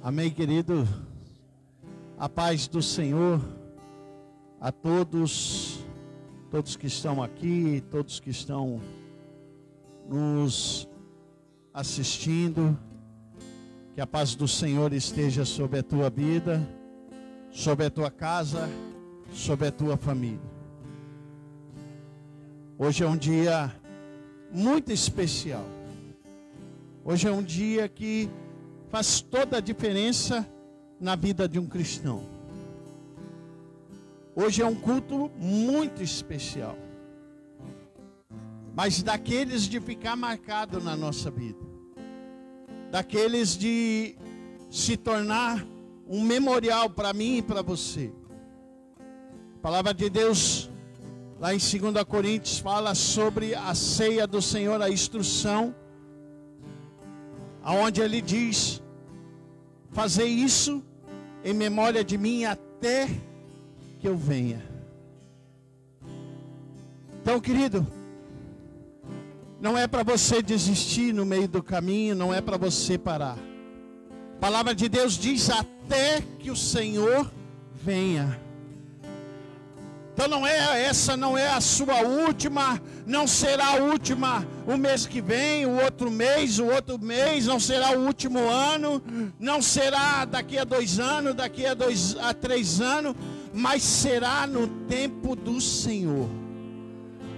Amém, querido? A paz do Senhor a todos que estão aqui, todos que estão nos assistindo. Que a paz do Senhor esteja sobre a tua vida, sobre a tua casa, sobre a tua família. Hoje é um dia muito especial. Hoje é um dia que faz toda a diferença na vida de um cristão. Hoje é um culto muito especial, mas daqueles de ficar marcado na nossa vida, daqueles de se tornar um memorial para mim e para você. A palavra de Deus, lá em 2 Coríntios, fala sobre a ceia do Senhor, a instrução, aonde ele diz: fazer isso em memória de mim até que eu venha. Então, querido, não é para você desistir no meio do caminho, não é para você parar. A palavra de Deus diz: até que o Senhor venha. Então essa não é a sua última, não será a última o mês que vem, o outro mês, não será o último ano, não será daqui a 2 anos, daqui a 3 anos, mas será no tempo do Senhor,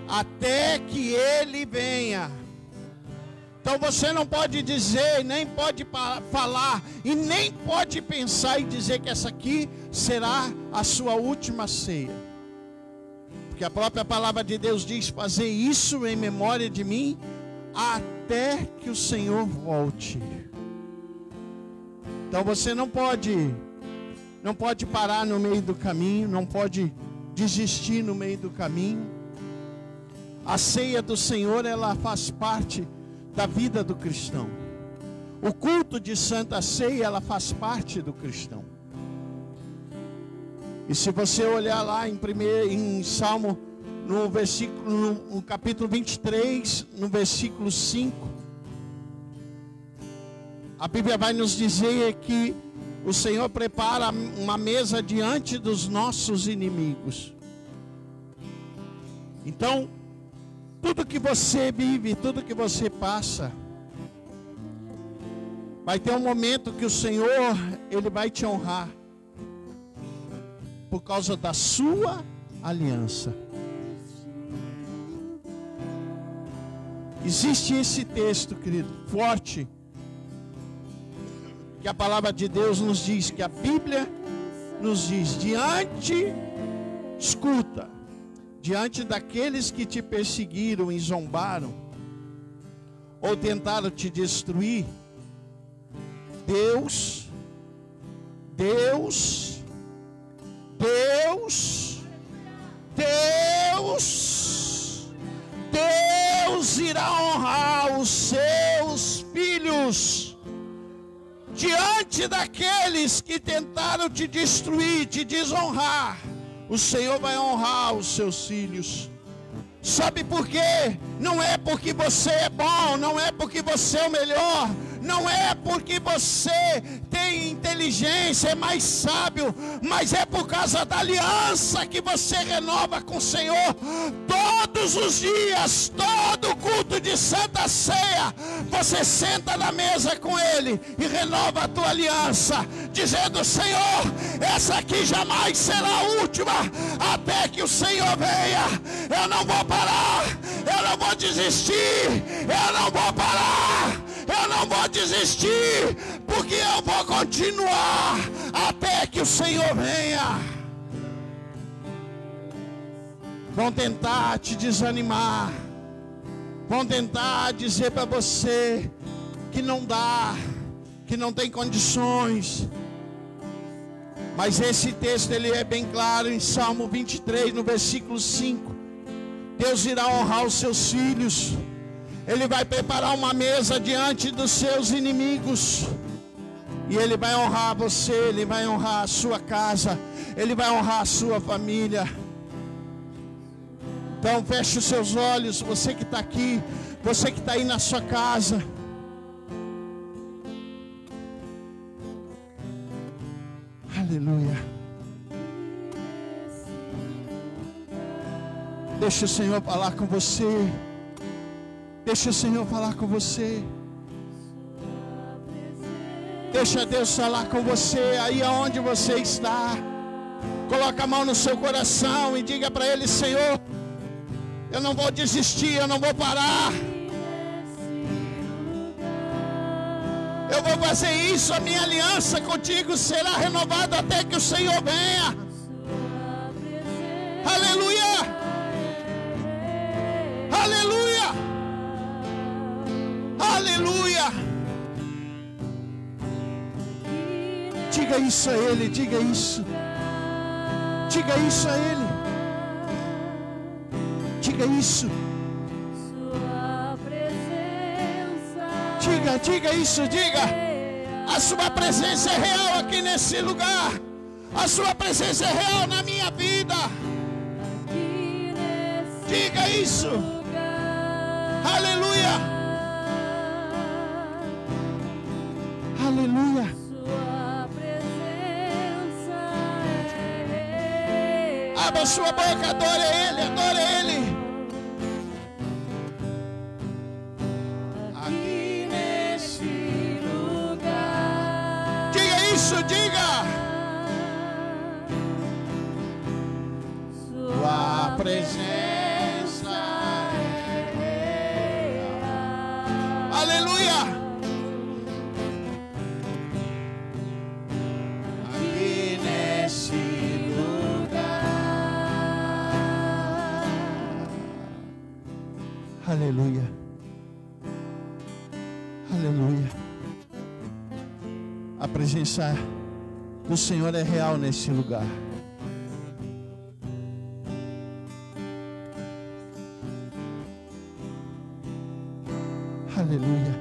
até que Ele venha. Então você não pode dizer, nem pode falar, e nem pode pensar e dizer que essa aqui será a sua última ceia. Porque a própria palavra de Deus diz: fazer isso em memória de mim até que o Senhor volte. Então você não pode parar no meio do caminho, não pode desistir no meio do caminho. A ceia do Senhor, ela faz parte da vida do cristão. O culto de Santa Ceia, ela faz parte do cristão. E se você olhar lá em Salmo, no capítulo 23, no versículo 5, a Bíblia vai nos dizer que o Senhor prepara uma mesa diante dos nossos inimigos. Então, tudo que você vive, tudo que você passa, vai ter um momento que o Senhor, Ele vai te honrar, por causa da sua aliança. Existe esse texto, querido, forte, que a palavra de Deus nos diz, que a Bíblia nos diz: diante daqueles que te perseguiram e zombaram, ou tentaram te destruir, Deus irá honrar os seus filhos. Diante daqueles que tentaram te destruir, te desonrar, o Senhor vai honrar os seus filhos. Sabe por quê? Não é porque você é bom, não é porque você é o melhor, não é porque você tem inteligência, é mais sábio, mas é por causa da aliança que você renova com o Senhor. Todos os dias, todo culto de Santa Ceia, você senta na mesa com Ele e renova a tua aliança, dizendo: Senhor, essa aqui jamais será a última, até que o Senhor venha. Eu não vou parar, eu não vou desistir, eu não vou parar, eu não vou desistir, porque eu vou continuar até que o Senhor venha. Vão tentar te desanimar, vão tentar dizer para você que não dá, que não tem condições, mas esse texto ele é bem claro em Salmo 23, no versículo 5. Deus irá honrar os seus filhos. Ele vai preparar uma mesa diante dos seus inimigos. E Ele vai honrar você, Ele vai honrar a sua casa, Ele vai honrar a sua família. Então feche os seus olhos, você que está aqui, você que está aí na sua casa. Aleluia. Deixa o Senhor falar com você. Deixa o Senhor falar com você. Deixa Deus falar com você aí aonde você está. Coloca a mão no seu coração e diga para Ele: Senhor, eu não vou desistir, eu não vou parar. Eu vou fazer isso, a minha aliança contigo será renovada até que o Senhor venha. Aleluia! Aleluia! Aleluia! Diga isso a Ele, diga isso. Diga isso a Ele. Diga isso. Diga isso, diga. A sua presença é real aqui nesse lugar. A sua presença é real na minha vida. Diga isso. Aleluia. Aleluia. Abra sua boca, adore Ele, adore Ele. Aqui nesse lugar. Diga isso, diga. Sua presença é real. Aleluia. Aqui nesse aleluia, aleluia. A presença do Senhor é real nesse lugar. Aleluia.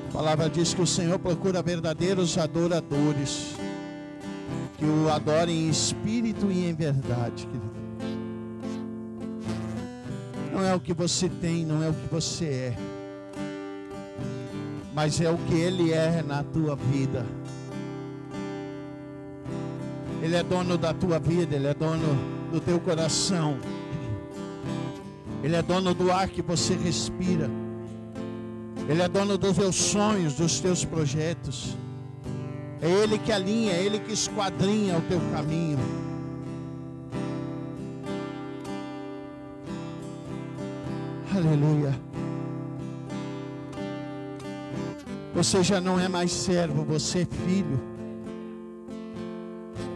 A palavra diz que o Senhor procura verdadeiros adoradores, que o adorem em espírito e em verdade, querido. Não é o que você tem, não é o que você é, mas é o que Ele é na tua vida. Ele é dono da tua vida, Ele é dono do teu coração, Ele é dono do ar que você respira, Ele é dono dos teus sonhos, dos teus projetos. É Ele que alinha, é Ele que esquadrinha o teu caminho. Aleluia. Você já não é mais servo, você é filho.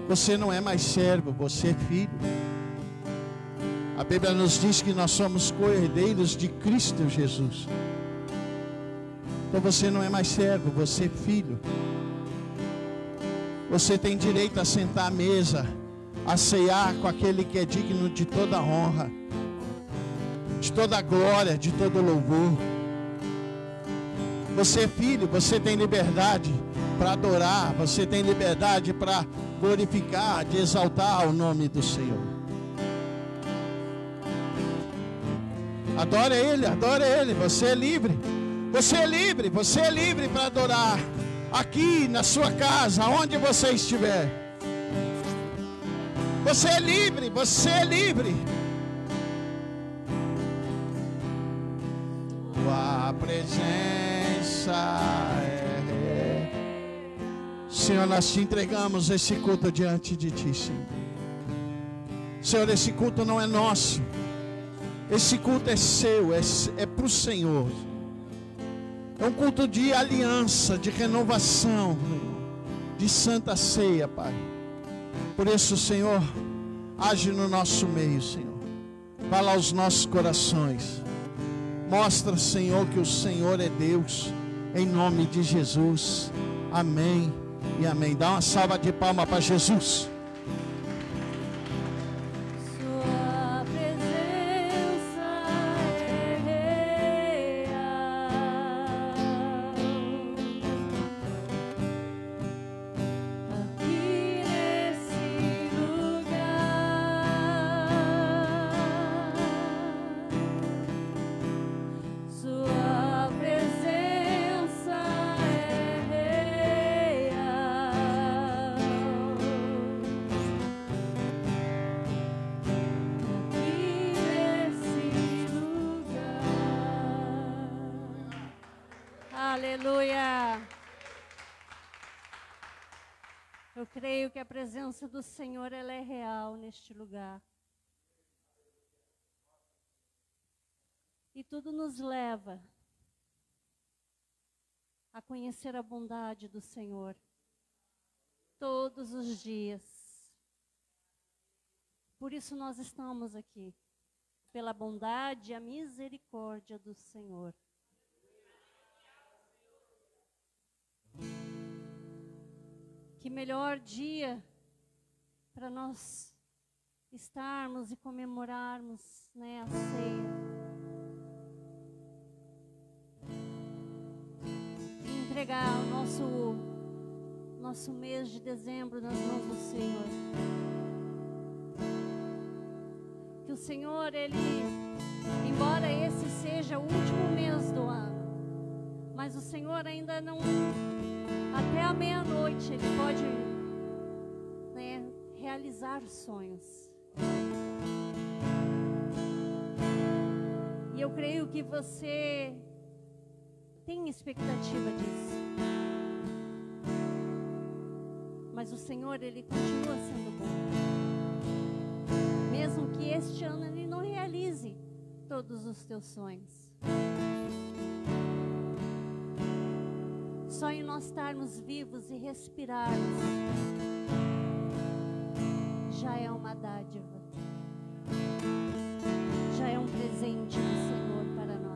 Você não é mais servo, você é filho. A Bíblia nos diz que nós somos co-herdeiros de Cristo Jesus. Então você não é mais servo, você é filho. Você tem direito a sentar à mesa, a ceiar com aquele que é digno de toda honra, de toda glória, de todo louvor. Você é filho, você tem liberdade para adorar, você tem liberdade para glorificar, de exaltar o nome do Senhor. Adore Ele, você é livre. Você é livre, você é livre para adorar. Aqui na sua casa, onde você estiver. Você é livre, você é livre. Tua presença é... Senhor, nós te entregamos esse culto diante de ti, Senhor. Senhor, esse culto não é nosso. Esse culto é seu, é para o Senhor. É um culto de aliança, de renovação, de santa ceia, Pai. Por isso, Senhor, age no nosso meio, Senhor. Fala aos nossos corações. Mostra, Senhor, que o Senhor é Deus. Em nome de Jesus. Amém e amém. Dá uma salva de palmas para Jesus. Eu creio que a presença do Senhor, ela é real neste lugar. E tudo nos leva a conhecer a bondade do Senhor todos os dias. Por isso nós estamos aqui, pela bondade e a misericórdia do Senhor. Que melhor dia para nós estarmos e comemorarmos, né, a ceia. E entregar o nosso mês de dezembro nas mãos do Senhor. Que o Senhor, Ele, embora esse seja o último mês do ano, mas o Senhor ainda não... Até a meia-noite Ele pode, né, realizar sonhos. E eu creio que você tem expectativa disso. Mas o Senhor, Ele continua sendo bom. Mesmo que este ano Ele não realize todos os teus sonhos. Só em nós estarmos vivos e respirarmos já é uma dádiva, já é um presente do Senhor para nós.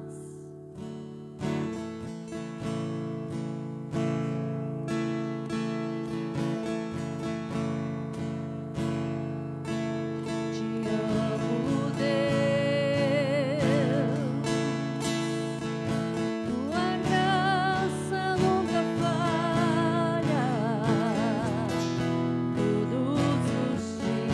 Todos os dias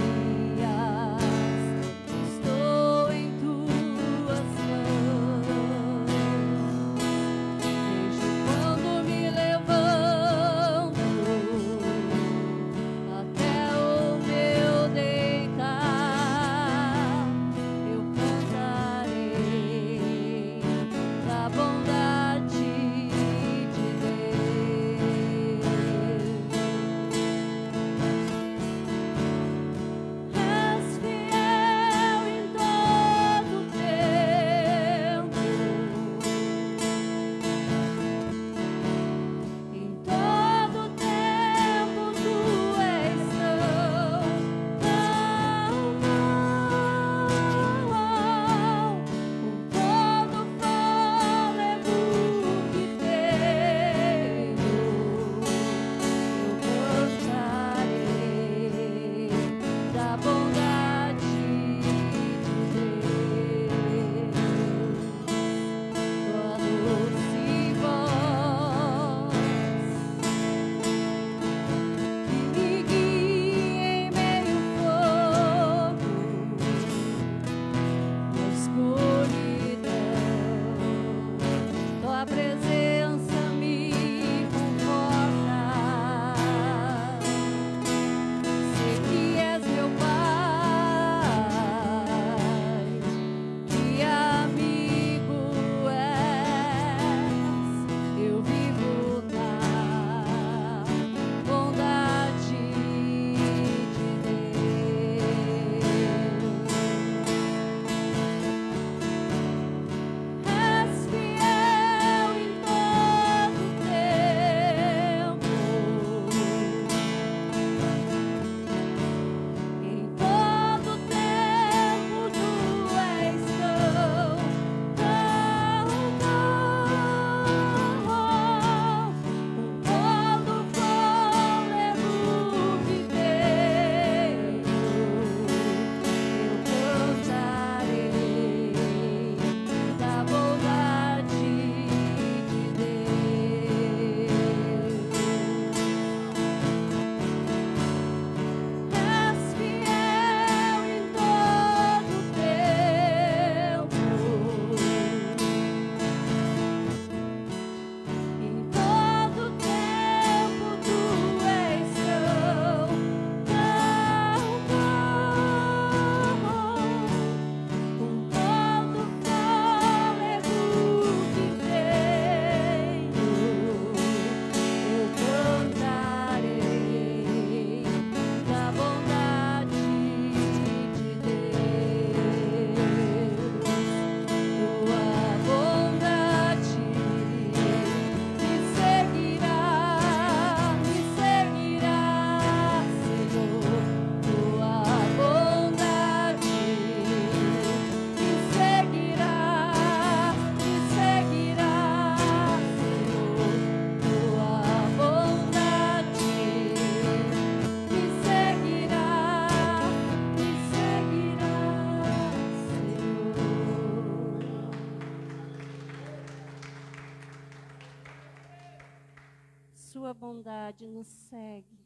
sua bondade nos segue.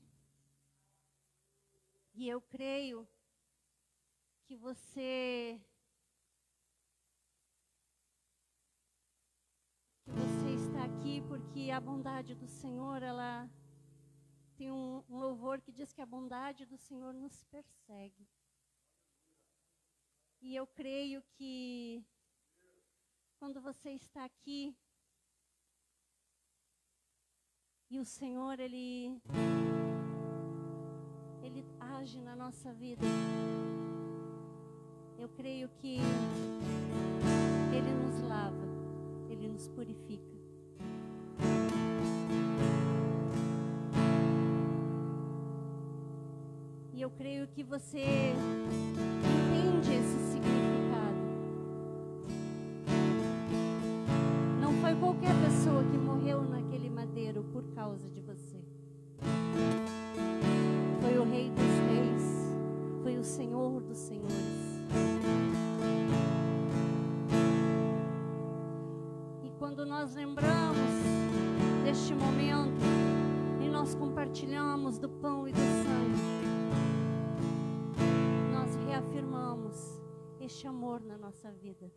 E eu creio que você está aqui porque a bondade do Senhor, ela tem um louvor que diz que a bondade do Senhor nos persegue. E eu creio que quando você está aqui e o Senhor, Ele age na nossa vida, eu creio que Ele nos lava, Ele nos purifica. E eu creio que você entende esse significado. Não foi qualquer pessoa que morreu naquele madeiro por causa de você. Foi o Rei dos Reis, foi o Senhor dos Senhores. E quando nós lembramos deste momento e nós compartilhamos do pão e do sangue, nós reafirmamos este amor na nossa vida.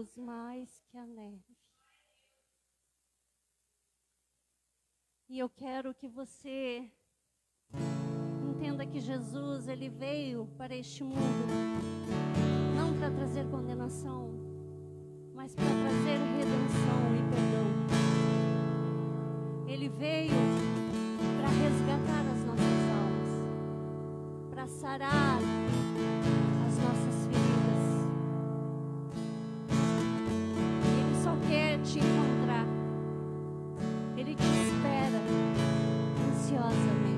bravos mais que a neve. E eu quero que você entenda que Jesus, ele veio para este mundo não para trazer condenação, mas para trazer redenção e perdão. Ele veio para resgatar as nossas almas, para sarar as nossas feridas. Ele só quer te encontrar. Ele te espera ansiosamente.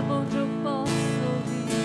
Onde eu posso ouvir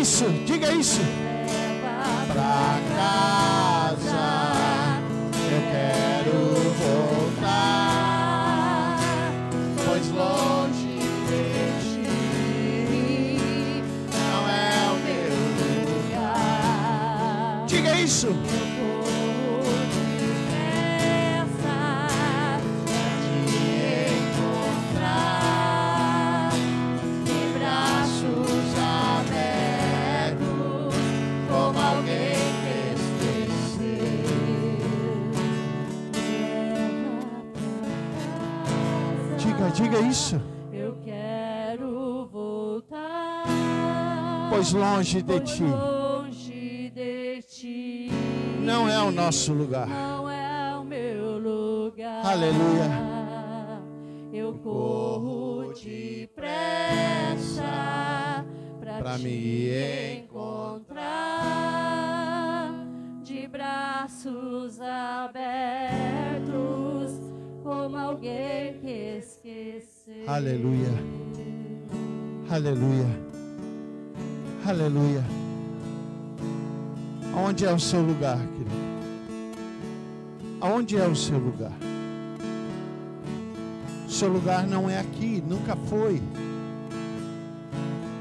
isso, diga isso. Pra casa eu quero voltar, pois longe de ti não é o meu lugar. Diga isso. Diga isso. Eu quero voltar, pois longe de ti não é o nosso lugar. Não é o meu lugar. Aleluia. Eu corro depressa para me encontrar, de braços abertos, como alguém que esqueceu. Aleluia. Aleluia. Aleluia. Aonde é o seu lugar, querido? Aonde é o seu lugar? O seu lugar não é aqui, nunca foi.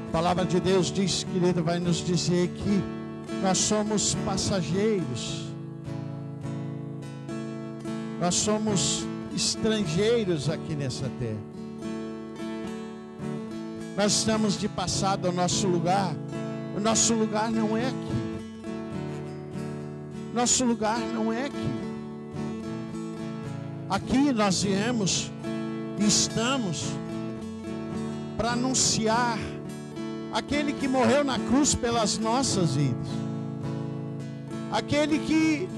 A palavra de Deus diz, querido, vai nos dizer que nós somos passageiros. Nós somos estrangeiros aqui nessa terra. Nós estamos de passado ao nosso lugar. O nosso lugar não é aqui. Nosso lugar não é aqui. Aqui nós viemos e estamos para anunciar aquele que morreu na cruz pelas nossas vidas. Aquele que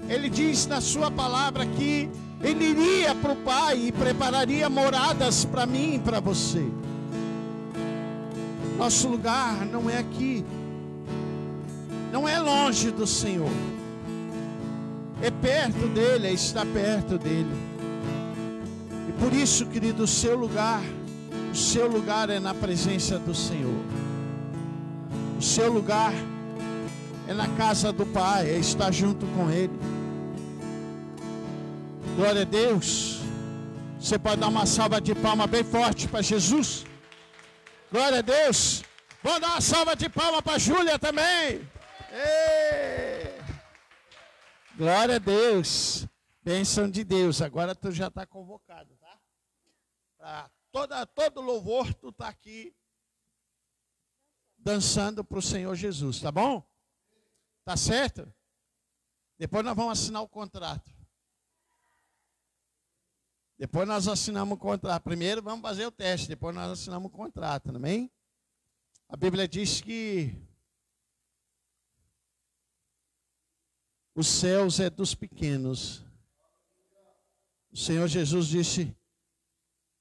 ele diz na sua palavra que ele iria para o Pai e prepararia moradas para mim e para você. Nosso lugar não é aqui. Não é longe do Senhor. É perto dele, é estar perto dele. E por isso, querido, o seu lugar é na presença do Senhor. O seu lugar é na casa do Pai, é estar junto com Ele. Glória a Deus. Você pode dar uma salva de palmas bem forte para Jesus. Glória a Deus. Vamos dar uma salva de palmas para a Júlia também. Ei. Glória a Deus. Bênção de Deus. Agora tu já está convocado, tá? Para todo louvor tu está aqui dançando para o Senhor Jesus, tá bom? Tá certo? Depois nós vamos assinar o contrato. Depois nós assinamos o contrato. Primeiro vamos fazer o teste, depois nós assinamos o contrato, amém? A Bíblia diz que os céus é dos pequenos. O Senhor Jesus disse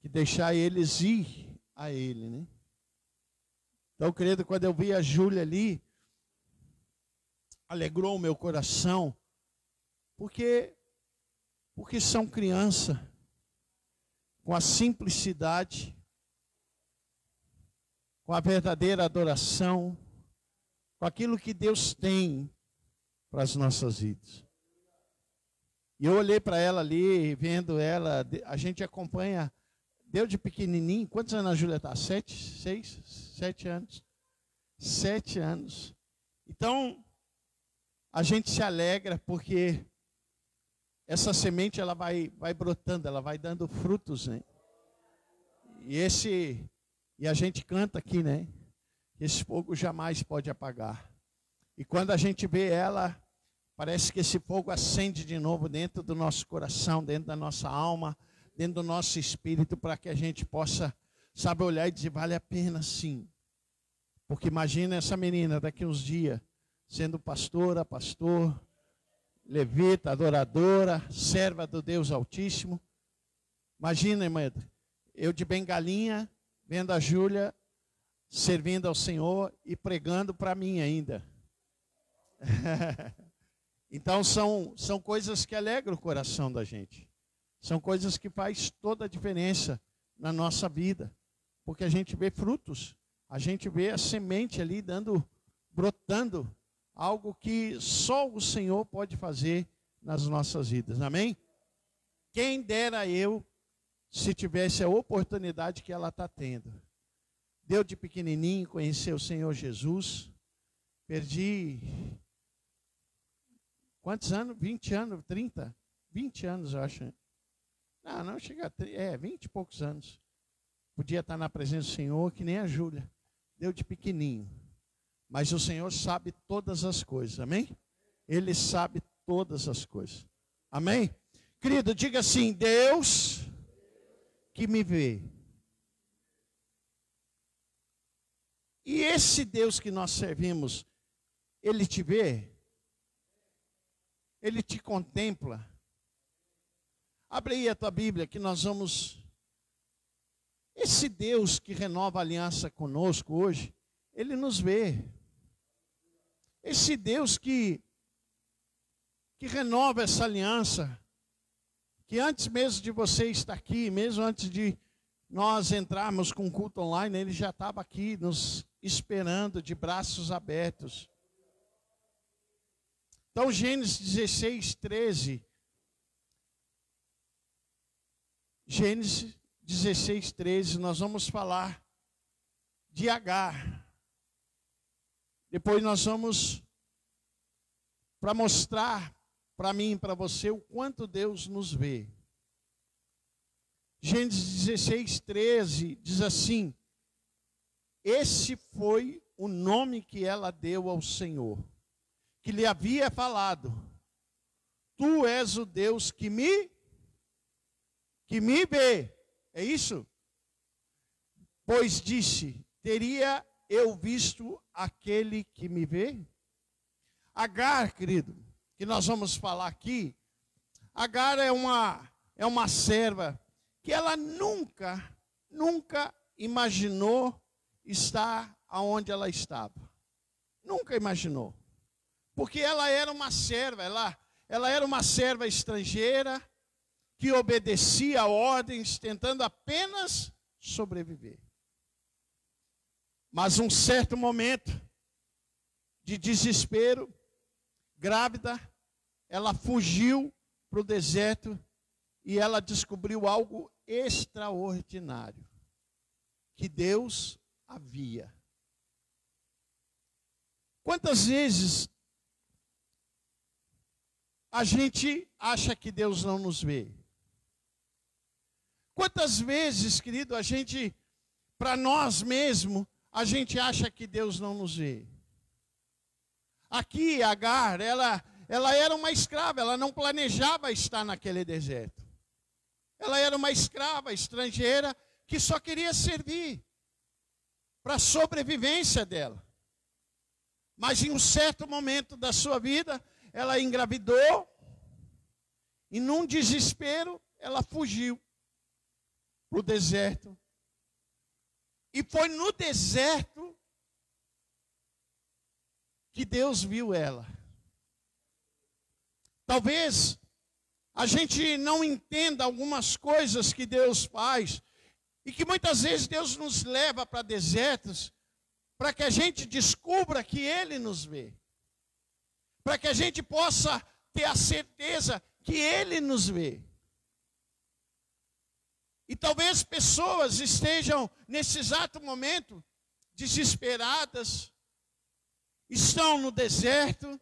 que deixar eles ir a Ele, né? Então, querido, quando eu vi a Júlia ali, alegrou o meu coração, porque são crianças com a simplicidade, com a verdadeira adoração, com aquilo que Deus tem para as nossas vidas. E eu olhei para ela ali, vendo ela, a gente acompanha, Deus de pequenininho. Quantos anos a Júlia está? 7 anos. 7 anos. Então, a gente se alegra porque essa semente ela vai brotando, ela vai dando frutos, né? E a gente canta aqui, né? Esse fogo jamais pode apagar. E quando a gente vê ela, parece que esse fogo acende de novo dentro do nosso coração, dentro da nossa alma, dentro do nosso espírito, para que a gente possa, sabe, olhar e dizer, vale a pena sim. Porque imagina essa menina daqui uns dias, sendo pastora, pastor, levita, adoradora, serva do Deus Altíssimo. Imagina, irmã, eu de bengalinha, vendo a Júlia, servindo ao Senhor e pregando para mim ainda. Então são coisas que alegram o coração da gente. São coisas que faz toda a diferença na nossa vida. Porque a gente vê frutos. a gente vê a semente ali brotando, algo que só o Senhor pode fazer nas nossas vidas, amém? Quem dera eu, se tivesse a oportunidade que ela está tendo. Deu de pequenininho, conhecer o Senhor Jesus, perdi, quantos anos? 20 anos, 30? 20 anos, eu acho. Não chega a 20 e poucos anos. Podia estar na presença do Senhor, que nem a Júlia. Deu de pequenininho. Mas o Senhor sabe todas as coisas, amém? Ele sabe todas as coisas. Amém? Querido, diga assim: Deus que me vê. E esse Deus que nós servimos, Ele te vê? Ele te contempla? Abre aí a tua Bíblia que nós vamos... Esse Deus que renova a aliança conosco hoje, Ele nos vê. Esse Deus que renova essa aliança, que antes mesmo de você estar aqui, mesmo antes de nós entrarmos com o culto online, Ele já estava aqui nos esperando de braços abertos. Então, Gênesis 16, 13. Gênesis 16, 13, nós vamos falar de Agar. Depois nós vamos, para mostrar para mim e para você o quanto Deus nos vê. Gênesis 16, 13 diz assim: esse foi o nome que ela deu ao Senhor, que lhe havia falado: tu és o Deus que me vê. É isso? Pois disse: teria eu visto aquele que me vê? Agar, querido, que nós vamos falar aqui, Agar é uma serva que ela nunca imaginou estar aonde ela estava. Nunca imaginou. Porque ela era uma serva, ela era uma serva estrangeira, que obedecia a ordens, tentando apenas sobreviver. Mas um certo momento de desespero, grávida, ela fugiu para o deserto e ela descobriu algo extraordinário, que Deus havia. Quantas vezes a gente acha que Deus não nos vê? Quantas vezes, querido, para nós mesmos, a gente acha que Deus não nos vê? Aqui, Agar, ela era uma escrava, ela não planejava estar naquele deserto. Ela era uma escrava estrangeira que só queria servir para a sobrevivência dela. Mas em um certo momento da sua vida, ela engravidou e num desespero, ela fugiu para o deserto. E foi no deserto que Deus viu ela. Talvez a gente não entenda algumas coisas que Deus faz e que muitas vezes Deus nos leva para desertos para que a gente descubra que Ele nos vê. Para que a gente possa ter a certeza que Ele nos vê. E talvez pessoas estejam nesse exato momento desesperadas, estão no deserto,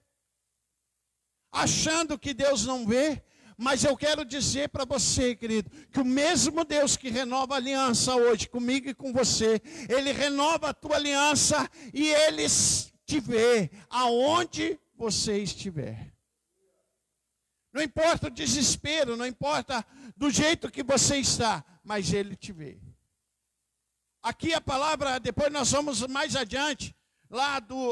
achando que Deus não vê, mas eu quero dizer para você, querido, que o mesmo Deus que renova a aliança hoje comigo e com você, Ele renova a tua aliança e Ele te vê aonde você estiver. Não importa o desespero, não importa do jeito que você está, mas Ele te vê. Aqui a palavra, depois nós vamos mais adiante,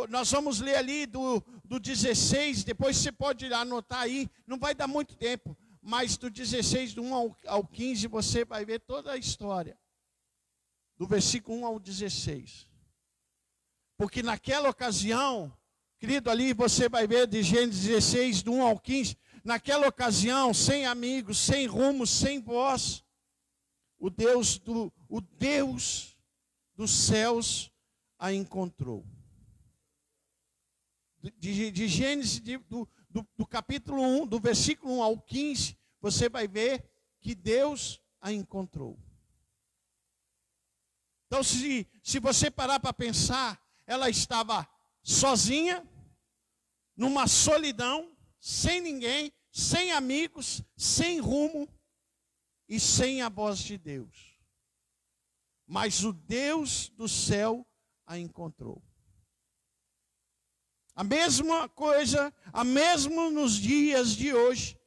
nós vamos ler ali do 16, depois você pode anotar aí, não vai dar muito tempo, mas do 16, do 1 ao 15, você vai ver toda a história, do versículo 1 ao 16. Porque naquela ocasião, querido, ali você vai ver de Gênesis 16, do 1 ao 15, naquela ocasião, sem amigos, sem rumo, sem voz, o Deus dos céus a encontrou. De Gênesis, do capítulo 1, do versículo 1 ao 15, você vai ver que Deus a encontrou. Então, se você parar para pensar, ela estava sozinha, numa solidão, sem ninguém, sem amigos, sem rumo e sem a voz de Deus. Mas o Deus do céu a encontrou. A mesma coisa, a mesmo nos dias de hoje.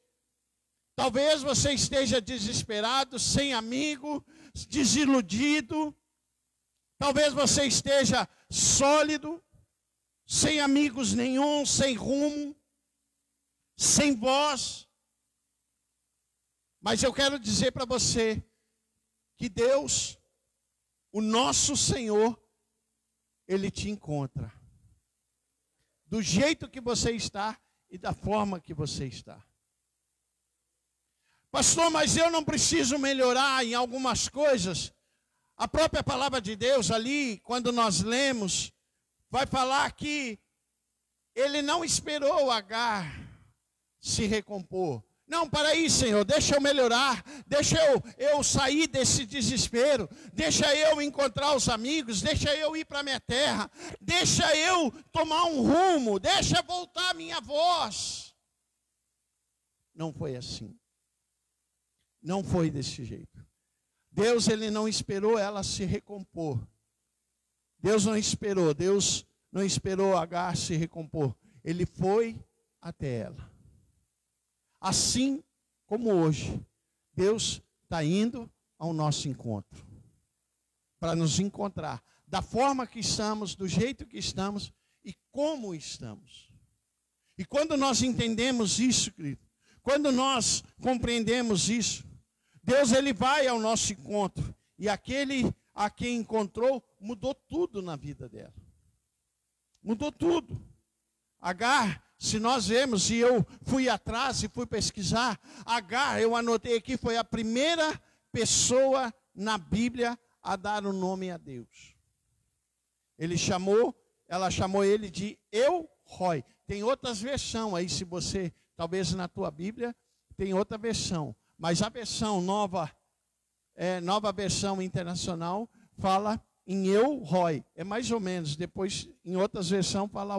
Talvez você esteja desesperado, sem amigo, desiludido. Talvez você esteja sólido, sem amigos nenhum, sem rumo, sem voz. Mas eu quero dizer para você que Deus, o nosso Senhor, Ele te encontra. Do jeito que você está e da forma que você está. Pastor, mas eu não preciso melhorar em algumas coisas. A própria palavra de Deus ali, quando nós lemos, vai falar que ele não esperou Agar se recompor. Não, para aí, Senhor, deixa eu melhorar, deixa eu sair desse desespero, deixa eu encontrar os amigos, deixa eu ir para minha terra, deixa eu tomar um rumo, deixa voltar a minha voz. Não foi assim. Não foi desse jeito. Deus, ele não esperou ela se recompor. Deus não esperou Agar se recompor. Ele foi até ela. Assim como hoje, Deus está indo ao nosso encontro. Para nos encontrar. Da forma que estamos, do jeito que estamos e como estamos. E quando nós entendemos isso, querido, quando nós compreendemos isso, Deus, ele vai ao nosso encontro. E aquele a quem encontrou, mudou tudo na vida dela. Mudou tudo. Agar, se nós vemos, e eu fui atrás e fui pesquisar, Agar, eu anotei aqui, foi a primeira pessoa na Bíblia a dar o nome a Deus. Ela chamou ele de El-Roi. Tem outras versões aí, se você, talvez na tua Bíblia, tem outra versão. Mas a versão nova versão internacional, fala em El-Roi. É mais ou menos, depois em outras versões fala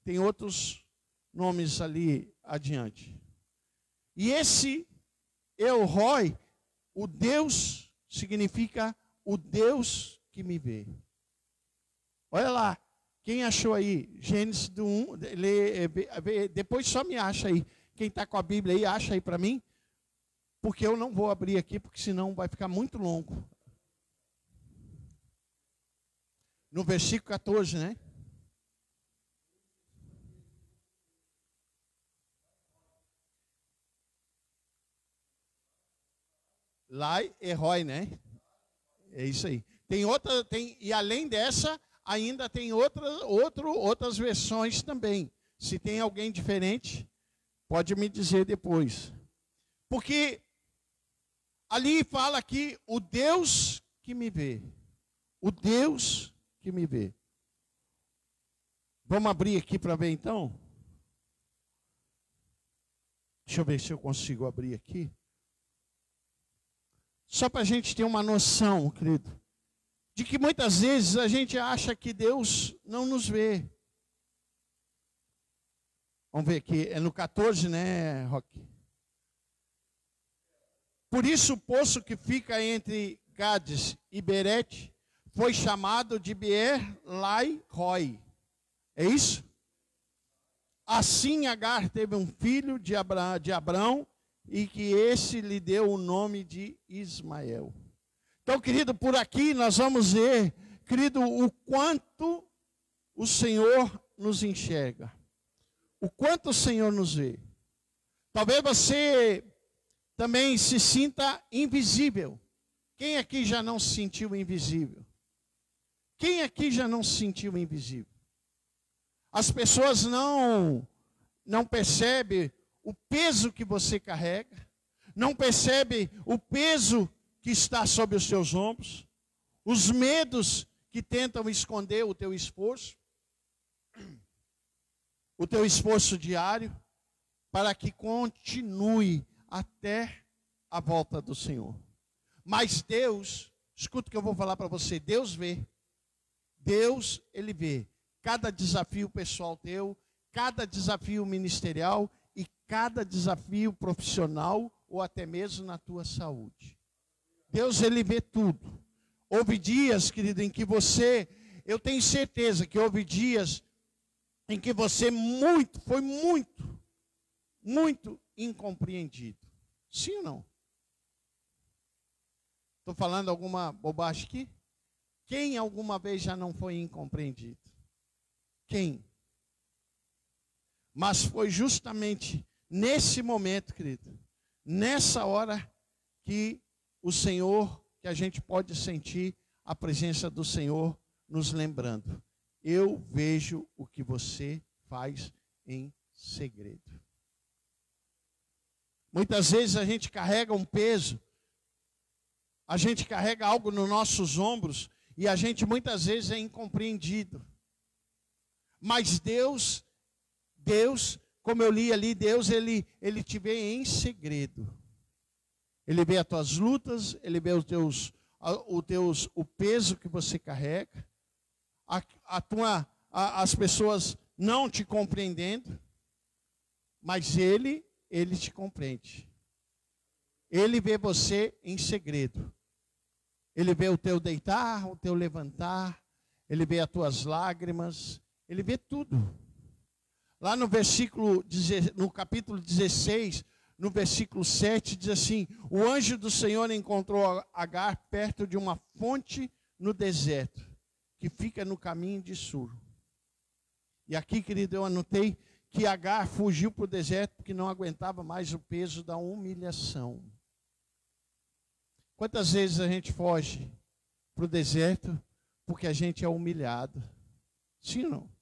tem outros nomes ali adiante. E esse El-Roi, o Deus, significa o Deus que me vê. Olha lá, quem achou aí? Gênesis 1, depois só me acha aí. Quem está com a Bíblia aí, acha aí para mim. Porque eu não vou abrir aqui, porque senão vai ficar muito longo. No versículo 14, né? Lai e Roi, né? É isso aí. E além dessa, ainda tem outras versões também. Se tem alguém diferente, pode me dizer depois. Porque ali fala que o Deus que me vê. O Deus que me vê. Vamos abrir aqui para ver então? Deixa eu ver se eu consigo abrir aqui. Só para a gente ter uma noção, querido, de que muitas vezes a gente acha que Deus não nos vê. Vamos ver aqui, é no 14, né, Roque? Por isso o poço que fica entre Gades e Berete foi chamado de Beer-Lai-Roi. É isso? Assim Agar teve um filho de Abrão e que esse lhe deu o nome de Ismael. Então, querido, por aqui nós vamos ver, querido, o quanto o Senhor nos enxerga. O quanto o Senhor nos vê. Talvez você também se sinta invisível. Quem aqui já não se sentiu invisível? Quem aqui já não se sentiu invisível? As pessoas não percebem o peso que você carrega, não percebem o peso que está sobre os seus ombros, os medos que tentam esconder o teu esforço diário, para que continue até a volta do Senhor. Mas Deus, escuta o que eu vou falar para você, Deus vê. Deus, Ele vê cada desafio pessoal teu, cada desafio ministerial e cada desafio profissional ou até mesmo na tua saúde. Deus, Ele vê tudo. Houve dias, querido, em que você, eu tenho certeza que houve dias em que você foi muito incompreendido. Sim ou não? Estou falando alguma bobagem aqui? Quem alguma vez já não foi incompreendido? Quem? Mas foi justamente nesse momento, querido, nessa hora que o Senhor, que a gente pode sentir a presença do Senhor nos lembrando. Eu vejo o que você faz em segredo. Muitas vezes a gente carrega um peso, a gente carrega algo nos nossos ombros e a gente muitas vezes é incompreendido. Mas Deus, como eu li ali, Deus, Ele te vê em segredo. Ele vê as tuas lutas, Ele vê o peso que você carrega, as pessoas não te compreendendo, mas Ele te compreende. Ele vê você em segredo. Ele vê o teu deitar, o teu levantar, Ele vê as tuas lágrimas, Ele vê tudo. Lá no capítulo 16, no versículo 7, diz assim: o anjo do Senhor encontrou Agar perto de uma fonte no deserto, que fica no caminho de Sur. E aqui, querido, eu anotei que Agar fugiu para o deserto porque não aguentava mais o peso da humilhação. Quantas vezes a gente foge para o deserto porque a gente é humilhado? Sim ou não?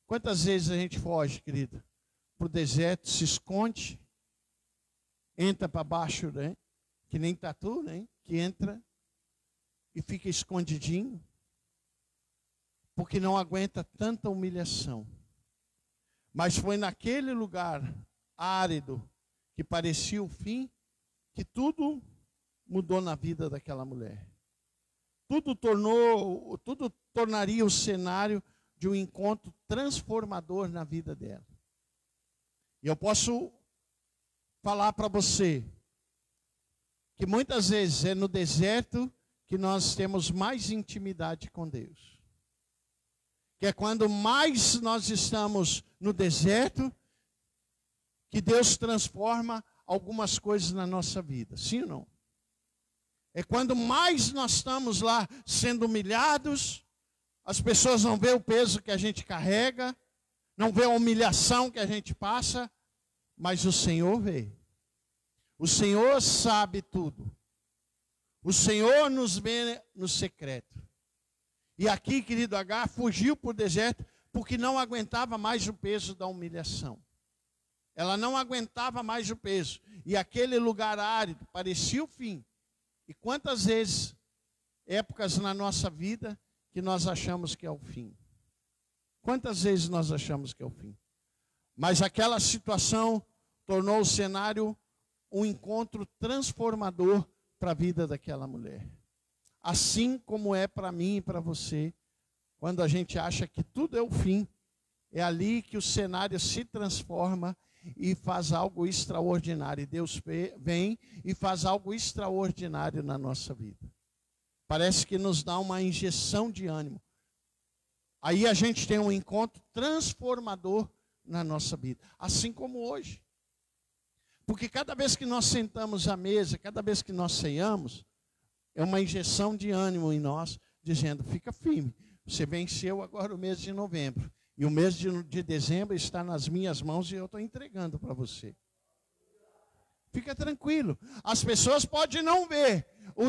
Quantas vezes a gente foge, querido, para o deserto, se esconde, entra para baixo, né? Que nem tatu, né? Que entra e fica escondidinho, porque não aguenta tanta humilhação. Mas foi naquele lugar árido, que parecia o fim, que tudo mudou na vida daquela mulher. Tudo tornaria o cenário de um encontro transformador na vida dela. E eu posso falar para você que muitas vezes é no deserto que nós temos mais intimidade com Deus. Que é quando mais nós estamos no deserto que Deus transforma algumas coisas na nossa vida. Sim ou não? É quando mais nós estamos lá sendo humilhados, as pessoas não vê o peso que a gente carrega, não vê a humilhação que a gente passa, mas o Senhor vê. O Senhor sabe tudo. O Senhor nos vê no secreto. E aqui, querido, Agar fugiu para o deserto porque não aguentava mais o peso da humilhação. Ela não aguentava mais o peso. E aquele lugar árido parecia o fim. E quantas vezes, épocas na nossa vida, que nós achamos que é o fim? Quantas vezes nós achamos que é o fim? Mas aquela situação tornou o cenário um encontro transformador para a vida daquela mulher. Assim como é para mim e para você, quando a gente acha que tudo é o fim, é ali que o cenário se transforma e faz algo extraordinário. E Deus vem e faz algo extraordinário na nossa vida. Parece que nos dá uma injeção de ânimo. Aí a gente tem um encontro transformador na nossa vida. Assim como hoje. Porque cada vez que nós sentamos à mesa, cada vez que nós ceiamos, é uma injeção de ânimo em nós, dizendo: fica firme. Você venceu agora o mês de novembro. E o mês de dezembro está nas minhas mãos e eu estou entregando para você. Fica tranquilo. As pessoas podem não ver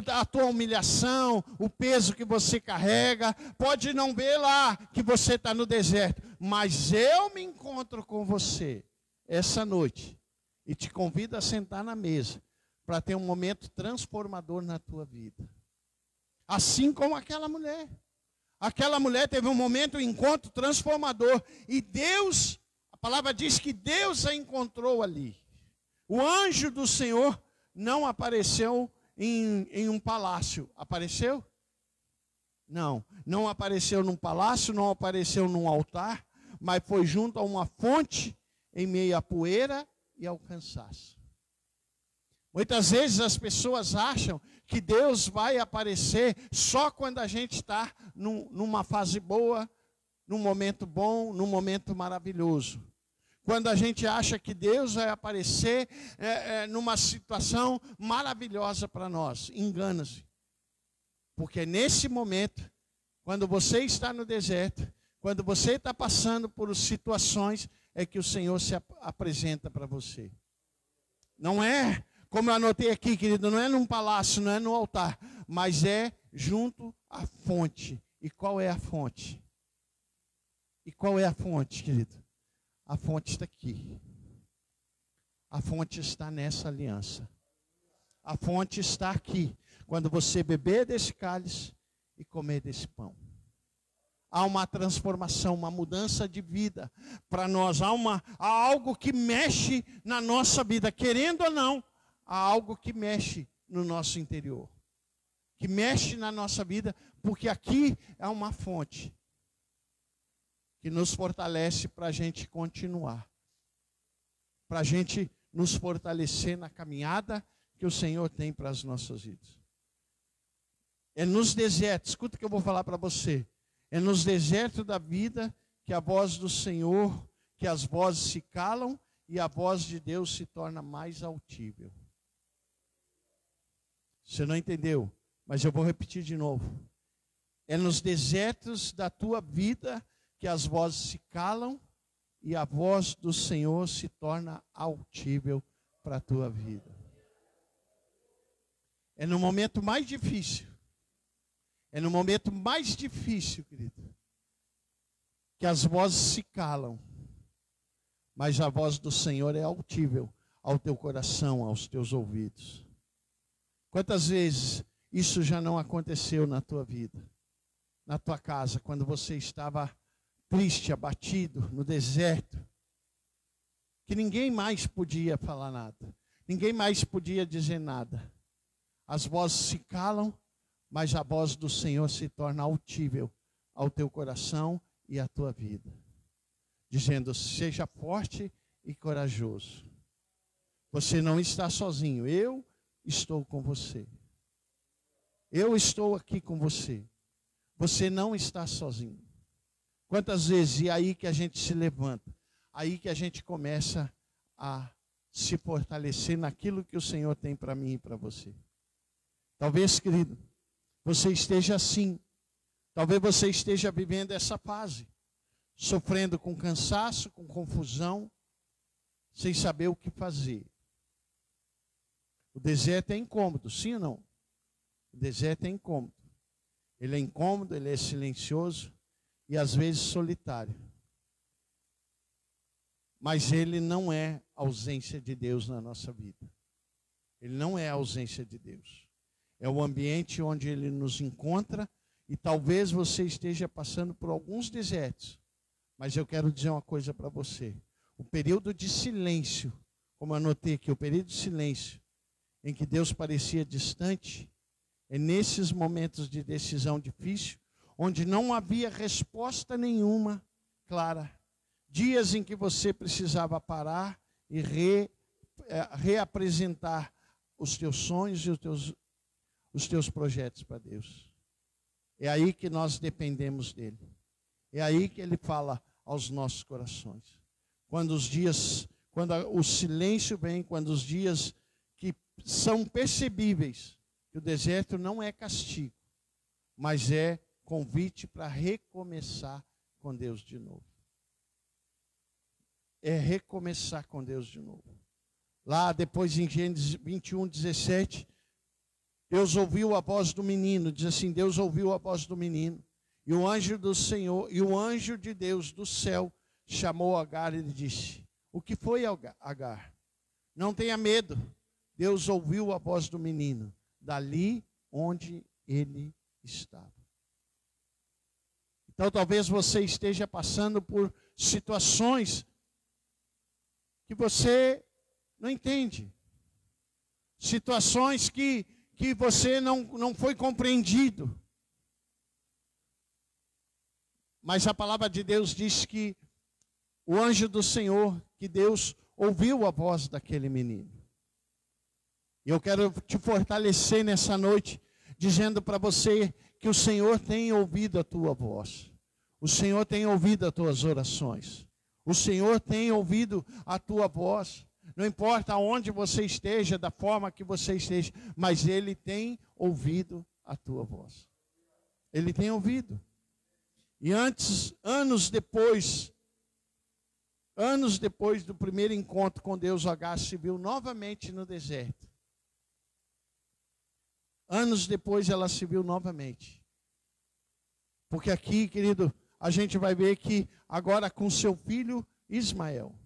a tua humilhação, o peso que você carrega, pode não ver lá que você está no deserto. Mas eu me encontro com você essa noite e te convido a sentar na mesa para ter um momento transformador na tua vida. Assim como aquela mulher. Aquela mulher teve um momento, um encontro transformador. E Deus, a palavra diz que Deus a encontrou ali. O anjo do Senhor não apareceu em um palácio. Apareceu? Não. Não apareceu num palácio, não apareceu num altar, mas foi junto a uma fonte em meio à poeira e ao cansaço. Muitas vezes as pessoas acham que Deus vai aparecer só quando a gente está numa fase boa, num momento bom, num momento maravilhoso. Quando a gente acha que Deus vai aparecer numa situação maravilhosa para nós, engana-se. Porque nesse momento, quando você está no deserto, quando você está passando por situações, é que o Senhor se apresenta para você. Não é, como eu anotei aqui, querido, não é num palácio, não é no altar, mas é junto à fonte. E qual é a fonte? E qual é a fonte, querido? A fonte está aqui. A fonte está nessa aliança. A fonte está aqui. Quando você beber desse cálice e comer desse pão. Há uma transformação, uma mudança de vida para nós. Há algo que mexe na nossa vida. Querendo ou não, há algo que mexe no nosso interior. Que mexe na nossa vida, porque aqui é uma fonte que nos fortalece para a gente continuar. Para a gente nos fortalecer na caminhada que o Senhor tem para as nossas vidas. É nos desertos, escuta o que eu vou falar para você. É nos desertos da vida que a voz do Senhor, que as vozes se calam e a voz de Deus se torna mais autível. Você não entendeu, mas eu vou repetir de novo. É nos desertos da tua vida que as vozes se calam e a voz do Senhor se torna autível para a tua vida. É no momento mais difícil. É no momento mais difícil, querido, que as vozes se calam. Mas a voz do Senhor é autível ao teu coração, aos teus ouvidos. Quantas vezes isso já não aconteceu na tua vida? Na tua casa, quando você estava triste, abatido, no deserto, que ninguém mais podia falar nada, ninguém mais podia dizer nada. As vozes se calam, mas a voz do Senhor se torna autível ao teu coração e à tua vida, dizendo: seja forte e corajoso. Você não está sozinho, eu estou com você. Eu estou aqui com você. Você não está sozinho. Quantas vezes, e aí que a gente se levanta, aí que a gente começa a se fortalecer naquilo que o Senhor tem para mim e para você. Talvez, querido, você esteja assim. Talvez você esteja vivendo essa fase, sofrendo com cansaço, com confusão, sem saber o que fazer. O deserto é incômodo, sim ou não? O deserto é incômodo. Ele é incômodo, ele é silencioso e às vezes solitário. Mas ele não é a ausência de Deus na nossa vida. Ele não é a ausência de Deus. É o ambiente onde ele nos encontra e talvez você esteja passando por alguns desertos. Mas eu quero dizer uma coisa para você. O período de silêncio, como eu anotei aqui, o período de silêncio em que Deus parecia distante, é nesses momentos de decisão difícil, onde não havia resposta nenhuma clara. Dias em que você precisava parar e reapresentar os teus sonhos e os teus projetos para Deus. É aí que nós dependemos dele. É aí que ele fala aos nossos corações. Quando o silêncio vem, quando os dias que são percebíveis, que o deserto não é castigo, mas é convite para recomeçar com Deus de novo. É recomeçar com Deus de novo. Lá depois em Gênesis 21, 17, Deus ouviu a voz do menino, diz assim, Deus ouviu a voz do menino, e o anjo do Senhor, e o anjo de Deus do céu chamou Agar e lhe disse, o que foi, Agar? Não tenha medo, Deus ouviu a voz do menino, dali onde ele estava. Então talvez você esteja passando por situações que você não entende. Situações que você não foi compreendido. Mas a palavra de Deus diz que o anjo do Senhor, que Deus ouviu a voz daquele menino. E eu quero te fortalecer nessa noite, dizendo para você que o Senhor tem ouvido a tua voz. O Senhor tem ouvido as tuas orações. O Senhor tem ouvido a tua voz. Não importa onde você esteja, da forma que você esteja, mas Ele tem ouvido a tua voz. Ele tem ouvido. E anos depois do primeiro encontro com Deus, Agar se viu novamente no deserto. Anos depois ela se viu novamente. Porque aqui, querido, a gente vai ver que agora com seu filho Ismael.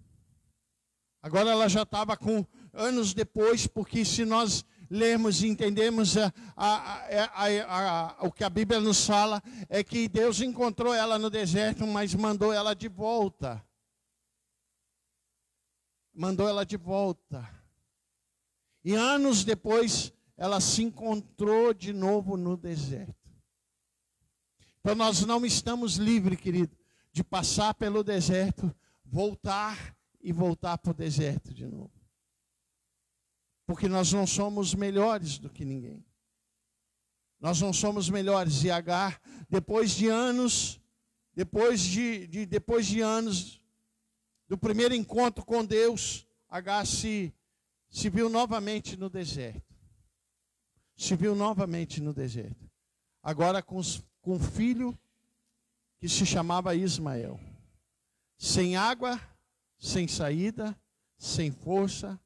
Agora ela já estava com anos depois, porque se nós lermos e entendemos o que a Bíblia nos fala, é que Deus encontrou ela no deserto, mas mandou ela de volta. Mandou ela de volta. E anos depois, ela se encontrou de novo no deserto. Então nós não estamos livres, querido, de passar pelo deserto, voltar e voltar para o deserto de novo. Porque nós não somos melhores do que ninguém. Nós não somos melhores. E Agar, depois de anos do primeiro encontro com Deus, Agar se viu novamente no deserto. Se viu novamente no deserto. Agora com um filho que se chamava Ismael. Sem água, sem saída, sem força,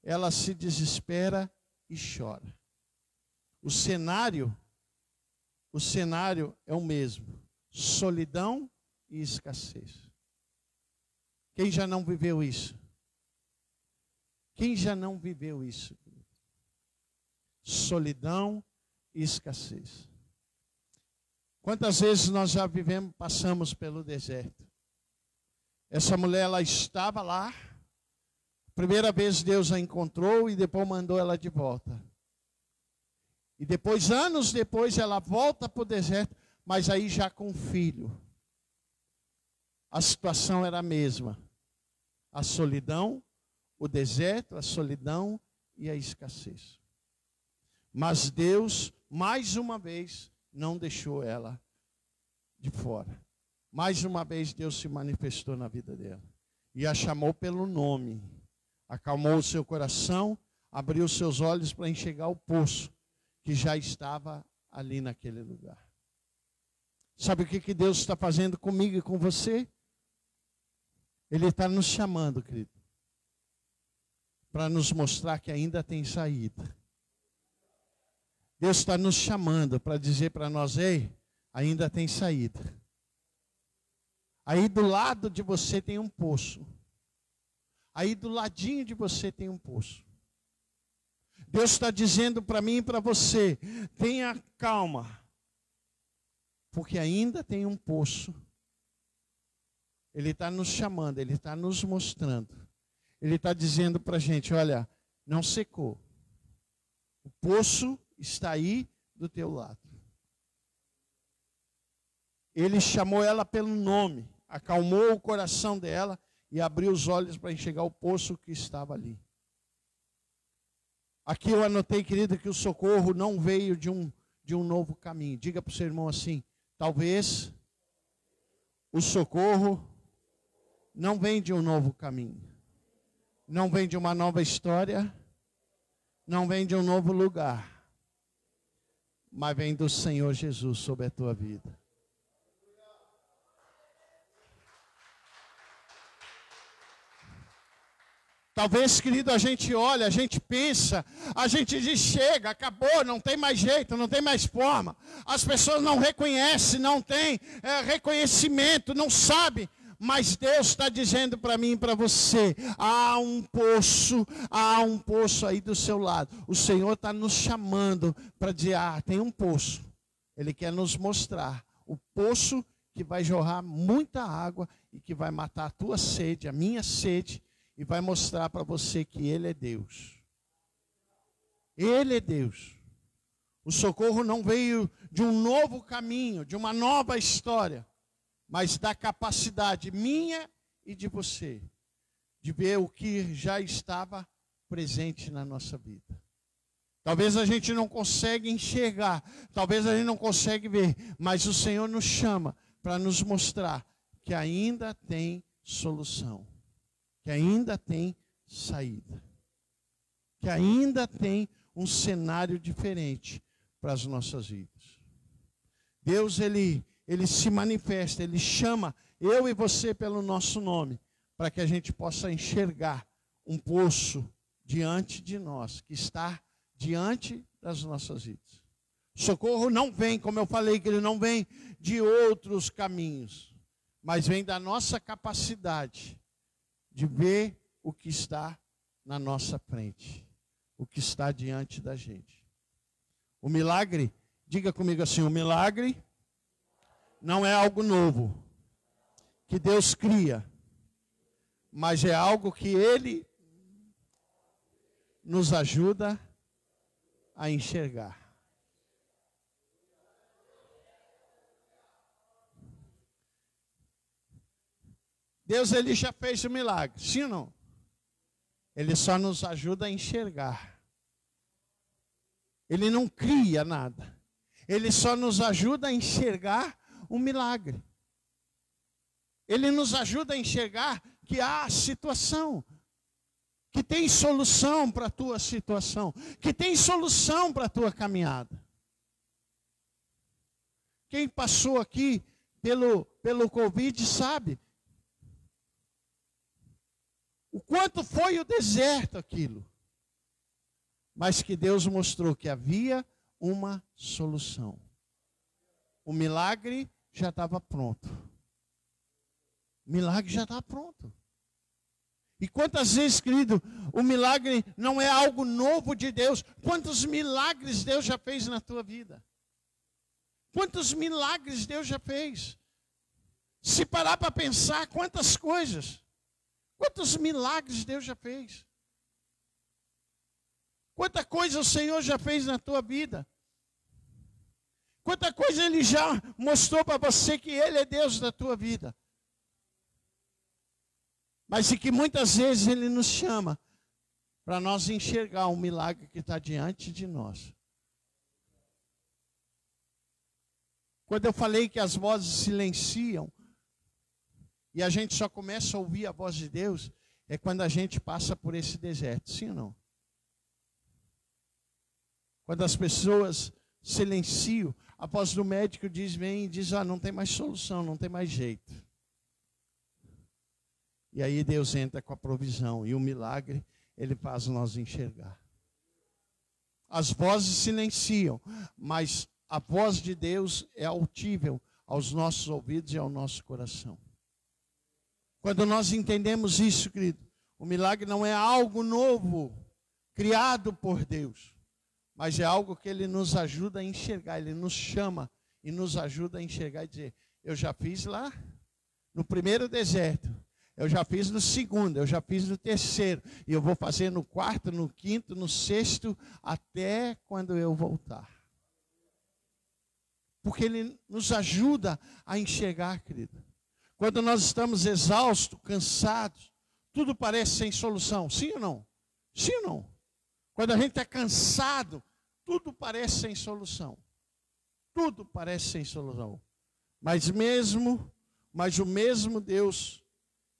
ela se desespera e chora. O cenário é o mesmo. Solidão e escassez. Quem já não viveu isso? Quem já não viveu isso? Solidão e escassez. Quantas vezes nós já passamos pelo deserto? Essa mulher, ela estava lá. Primeira vez Deus a encontrou e depois mandou ela de volta. E depois, anos depois, ela volta para o deserto, mas aí já com filho. A situação era a mesma. A solidão, o deserto, a solidão e a escassez. Mas Deus, mais uma vez, não deixou ela de fora. Mais uma vez Deus se manifestou na vida dela. E a chamou pelo nome. Acalmou o seu coração, abriu seus olhos para enxergar o poço que já estava ali naquele lugar. Sabe o que Deus está fazendo comigo e com você? Ele está nos chamando, querido, para nos mostrar que ainda tem saída. Deus está nos chamando para dizer para nós, ei, ainda tem saída. Aí do lado de você tem um poço. Aí do ladinho de você tem um poço. Deus está dizendo para mim e para você, tenha calma, porque ainda tem um poço. Ele está nos chamando, Ele está nos mostrando. Ele está dizendo para a gente, olha, não secou. O poço está aí do teu lado. Ele chamou ela pelo nome, acalmou o coração dela e abriu os olhos para enxergar o poço que estava ali. Aqui eu anotei, querido, que o socorro não veio de um novo caminho. Diga para o seu irmão assim, talvez o socorro não vem de um novo caminho. Não vem de uma nova história. Não vem de um novo lugar. Mas vem do Senhor Jesus sobre a tua vida. Talvez, querido, a gente olha, a gente pensa, a gente diz, chega, acabou, não tem mais jeito, não tem mais forma. As pessoas não reconhecem, não tem reconhecimento, não sabem. Mas Deus está dizendo para mim e para você, há um poço aí do seu lado. O Senhor está nos chamando para dizer, tem um poço. Ele quer nos mostrar o poço que vai jorrar muita água e que vai matar a tua sede, a minha sede, e vai mostrar para você que Ele é Deus. Ele é Deus. O socorro não veio de um novo caminho, de uma nova história, mas da capacidade minha e de você, de ver o que já estava presente na nossa vida. Talvez a gente não consiga enxergar, talvez a gente não consiga ver, mas o Senhor nos chama para nos mostrar que ainda tem solução, que ainda tem saída, que ainda tem um cenário diferente para as nossas vidas. Deus, ele se manifesta, Ele chama eu e você pelo nosso nome, para que a gente possa enxergar um poço diante de nós, que está diante das nossas vidas. Socorro não vem, como eu falei, que ele não vem de outros caminhos, mas vem da nossa capacidade de ver o que está na nossa frente, o que está diante da gente. O milagre, diga comigo assim, o milagre não é algo novo que Deus cria, mas é algo que Ele nos ajuda a enxergar. Deus, Ele já fez o milagre, sim ou não? Ele só nos ajuda a enxergar. Ele não cria nada. Ele só nos ajuda a enxergar o milagre. Ele nos ajuda a enxergar que há situação, que tem solução para a tua situação, que tem solução para a tua caminhada. Quem passou aqui pelo Covid sabe o quanto foi o deserto aquilo, mas que Deus mostrou que havia uma solução. O milagre já estava pronto. O milagre já está pronto. E quantas vezes, querido, o milagre não é algo novo de Deus? Quantos milagres Deus já fez na tua vida? Quantos milagres Deus já fez? Se parar para pensar, quantas coisas. Quantos milagres Deus já fez? Quanta coisa o Senhor já fez na tua vida? Quanta coisa Ele já mostrou para você que Ele é Deus da tua vida? Mas e que muitas vezes Ele nos chama para nós enxergar um milagre que está diante de nós. Quando eu falei que as vozes silenciam, e a gente só começa a ouvir a voz de Deus, é quando a gente passa por esse deserto, sim ou não? Quando as pessoas silenciam, a voz do médico vem e diz, não tem mais solução, não tem mais jeito. E aí Deus entra com a provisão, e o milagre, Ele faz nós enxergar. As vozes silenciam, mas a voz de Deus é autível aos nossos ouvidos e ao nosso coração. Quando nós entendemos isso, querido, o milagre não é algo novo, criado por Deus, mas é algo que Ele nos ajuda a enxergar, Ele nos chama e nos ajuda a enxergar e dizer, eu já fiz lá no primeiro deserto, eu já fiz no segundo, eu já fiz no terceiro, e eu vou fazer no quarto, no quinto, no sexto, até quando eu voltar. Porque Ele nos ajuda a enxergar, querido. Quando nós estamos exaustos, cansados, tudo parece sem solução. Sim ou não? Sim ou não? Quando a gente está cansado, tudo parece sem solução. Tudo parece sem solução. Mas o mesmo Deus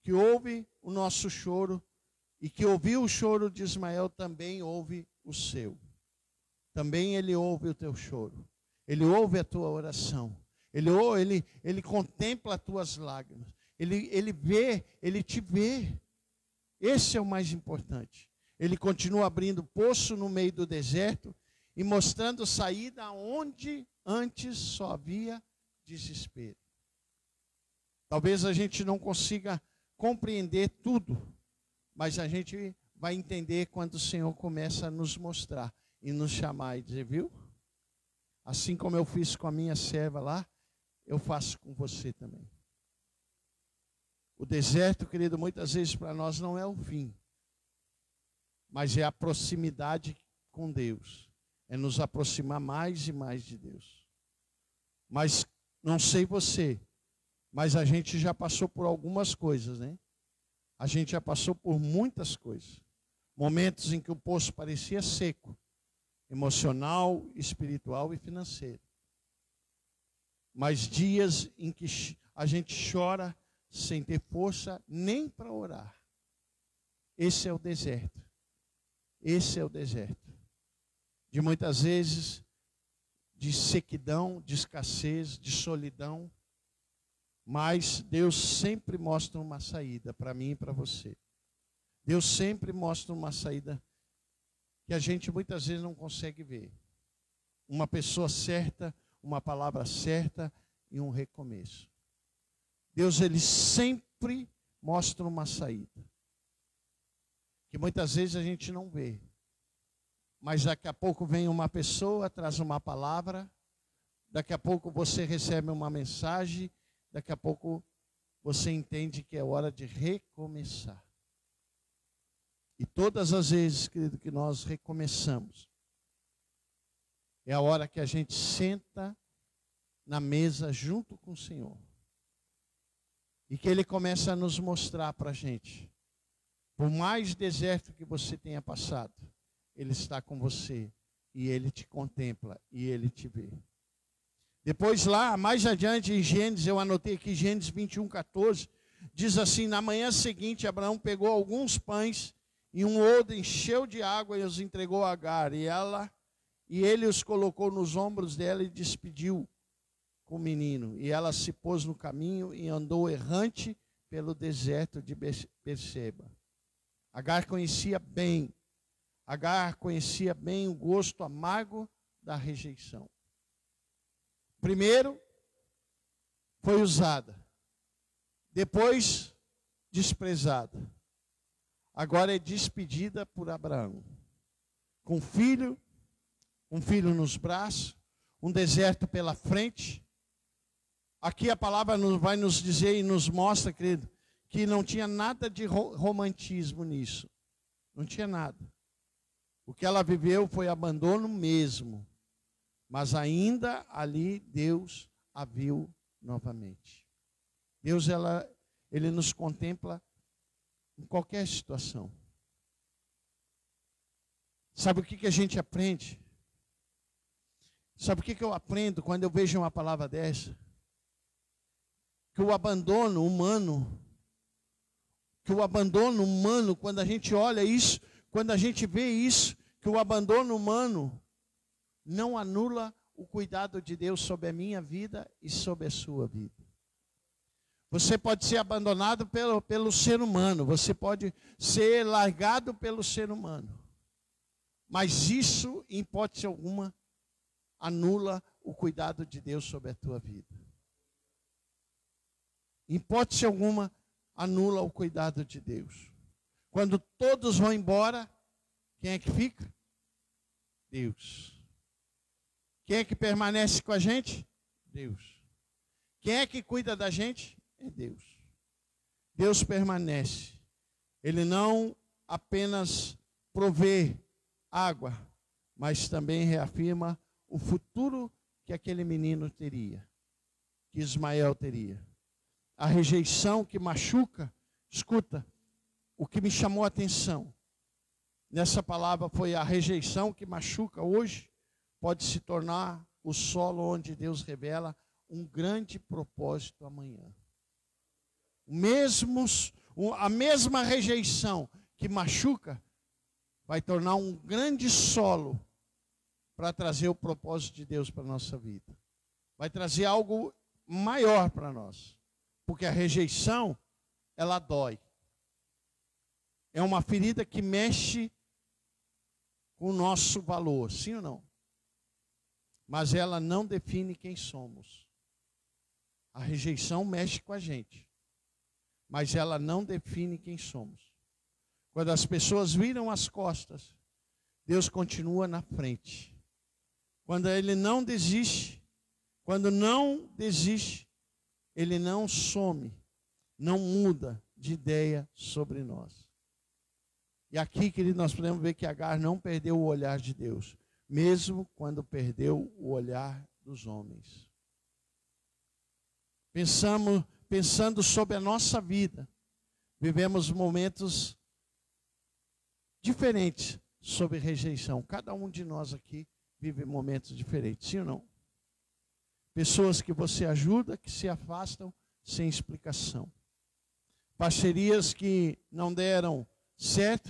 que ouve o nosso choro e que ouviu o choro de Ismael também ouve o seu. Também Ele ouve o teu choro. Ele ouve a tua oração. Ele contempla as tuas lágrimas. Ele vê, Ele te vê. Esse é o mais importante. Ele continua abrindo poço no meio do deserto e mostrando saída onde antes só havia desespero. Talvez a gente não consiga compreender tudo, mas a gente vai entender quando o Senhor começa a nos mostrar e nos chamar e dizer, viu? Assim como eu fiz com a minha serva lá, eu faço com você também. O deserto, querido, muitas vezes para nós não é o fim, mas é a proximidade com Deus. É nos aproximar mais e mais de Deus. Mas não sei você, mas a gente já passou por algumas coisas, né? A gente já passou por muitas coisas. Momentos em que o poço parecia seco, emocional, espiritual e financeiro. Mas dias em que a gente chora sem ter força nem para orar. Esse é o deserto. Esse é o deserto. De muitas vezes, de sequidão, de escassez, de solidão. Mas Deus sempre mostra uma saída para mim e para você. Deus sempre mostra uma saída que a gente muitas vezes não consegue ver. Uma pessoa certa, uma palavra certa e um recomeço. Deus, ele sempre mostra uma saída. Que muitas vezes a gente não vê. Mas daqui a pouco vem uma pessoa, traz uma palavra. Daqui a pouco você recebe uma mensagem. Daqui a pouco você entende que é hora de recomeçar. E todas as vezes, querido, que nós recomeçamos, é a hora que a gente senta na mesa junto com o Senhor. E que Ele começa a nos mostrar para a gente. Por mais deserto que você tenha passado, Ele está com você. E Ele te contempla e Ele te vê. Depois lá, mais adiante em Gênesis, eu anotei aqui Gênesis 21:14, diz assim: na manhã seguinte, Abraão pegou alguns pães e um odre encheu de água e os entregou a Agar. E ele os colocou nos ombros dela e despediu com o menino. E ela se pôs no caminho e andou errante pelo deserto de Berseba. Agar conhecia bem o gosto amargo da rejeição. Primeiro, foi usada. Depois, desprezada. Agora é despedida por Abraão. Com um filho nos braços, um deserto pela frente. Aqui a palavra vai nos dizer e nos mostra, querido, que não tinha nada de romantismo nisso. Não tinha nada. O que ela viveu foi abandono mesmo. Mas ainda ali Deus a viu novamente. Deus, Ele nos contempla em qualquer situação. Sabe o que a gente aprende? Sabe o que eu aprendo quando eu vejo uma palavra dessa? Que o abandono humano, quando a gente olha isso, quando a gente vê isso, que o abandono humano não anula o cuidado de Deus sobre a minha vida e sobre a sua vida. Você pode ser abandonado pelo ser humano, você pode ser largado pelo ser humano. Mas isso, em hipótese alguma, anula o cuidado de Deus sobre a tua vida. Em hipótese alguma, anula o cuidado de Deus. Quando todos vão embora, quem é que fica? Deus. Quem é que permanece com a gente? Deus. Quem é que cuida da gente? É Deus. Deus permanece. Ele não apenas provê água, mas também reafirma o futuro que aquele menino teria, que Ismael teria. A rejeição que machuca, escuta, o que me chamou a atenção nessa palavra foi a rejeição que machuca hoje, pode se tornar o solo onde Deus revela um grande propósito amanhã. A mesma rejeição que machuca vai tornar um grande solo para trazer o propósito de Deus para a nossa vida. Vai trazer algo maior para nós. Porque a rejeição, ela dói. É uma ferida que mexe com o nosso valor, sim ou não? Mas ela não define quem somos. A rejeição mexe com a gente, mas ela não define quem somos. Quando as pessoas viram as costas, Deus continua na frente. quando ele não desiste, quando não desiste, ele não some, não muda de ideia sobre nós. E aqui, querido, nós podemos ver que Agar não perdeu o olhar de Deus, mesmo quando perdeu o olhar dos homens. Pensando sobre a nossa vida, vivemos momentos diferentes sobre rejeição. Cada um de nós aqui vive momentos diferentes, sim ou não? Pessoas que você ajuda, que se afastam sem explicação. Parcerias que não deram certo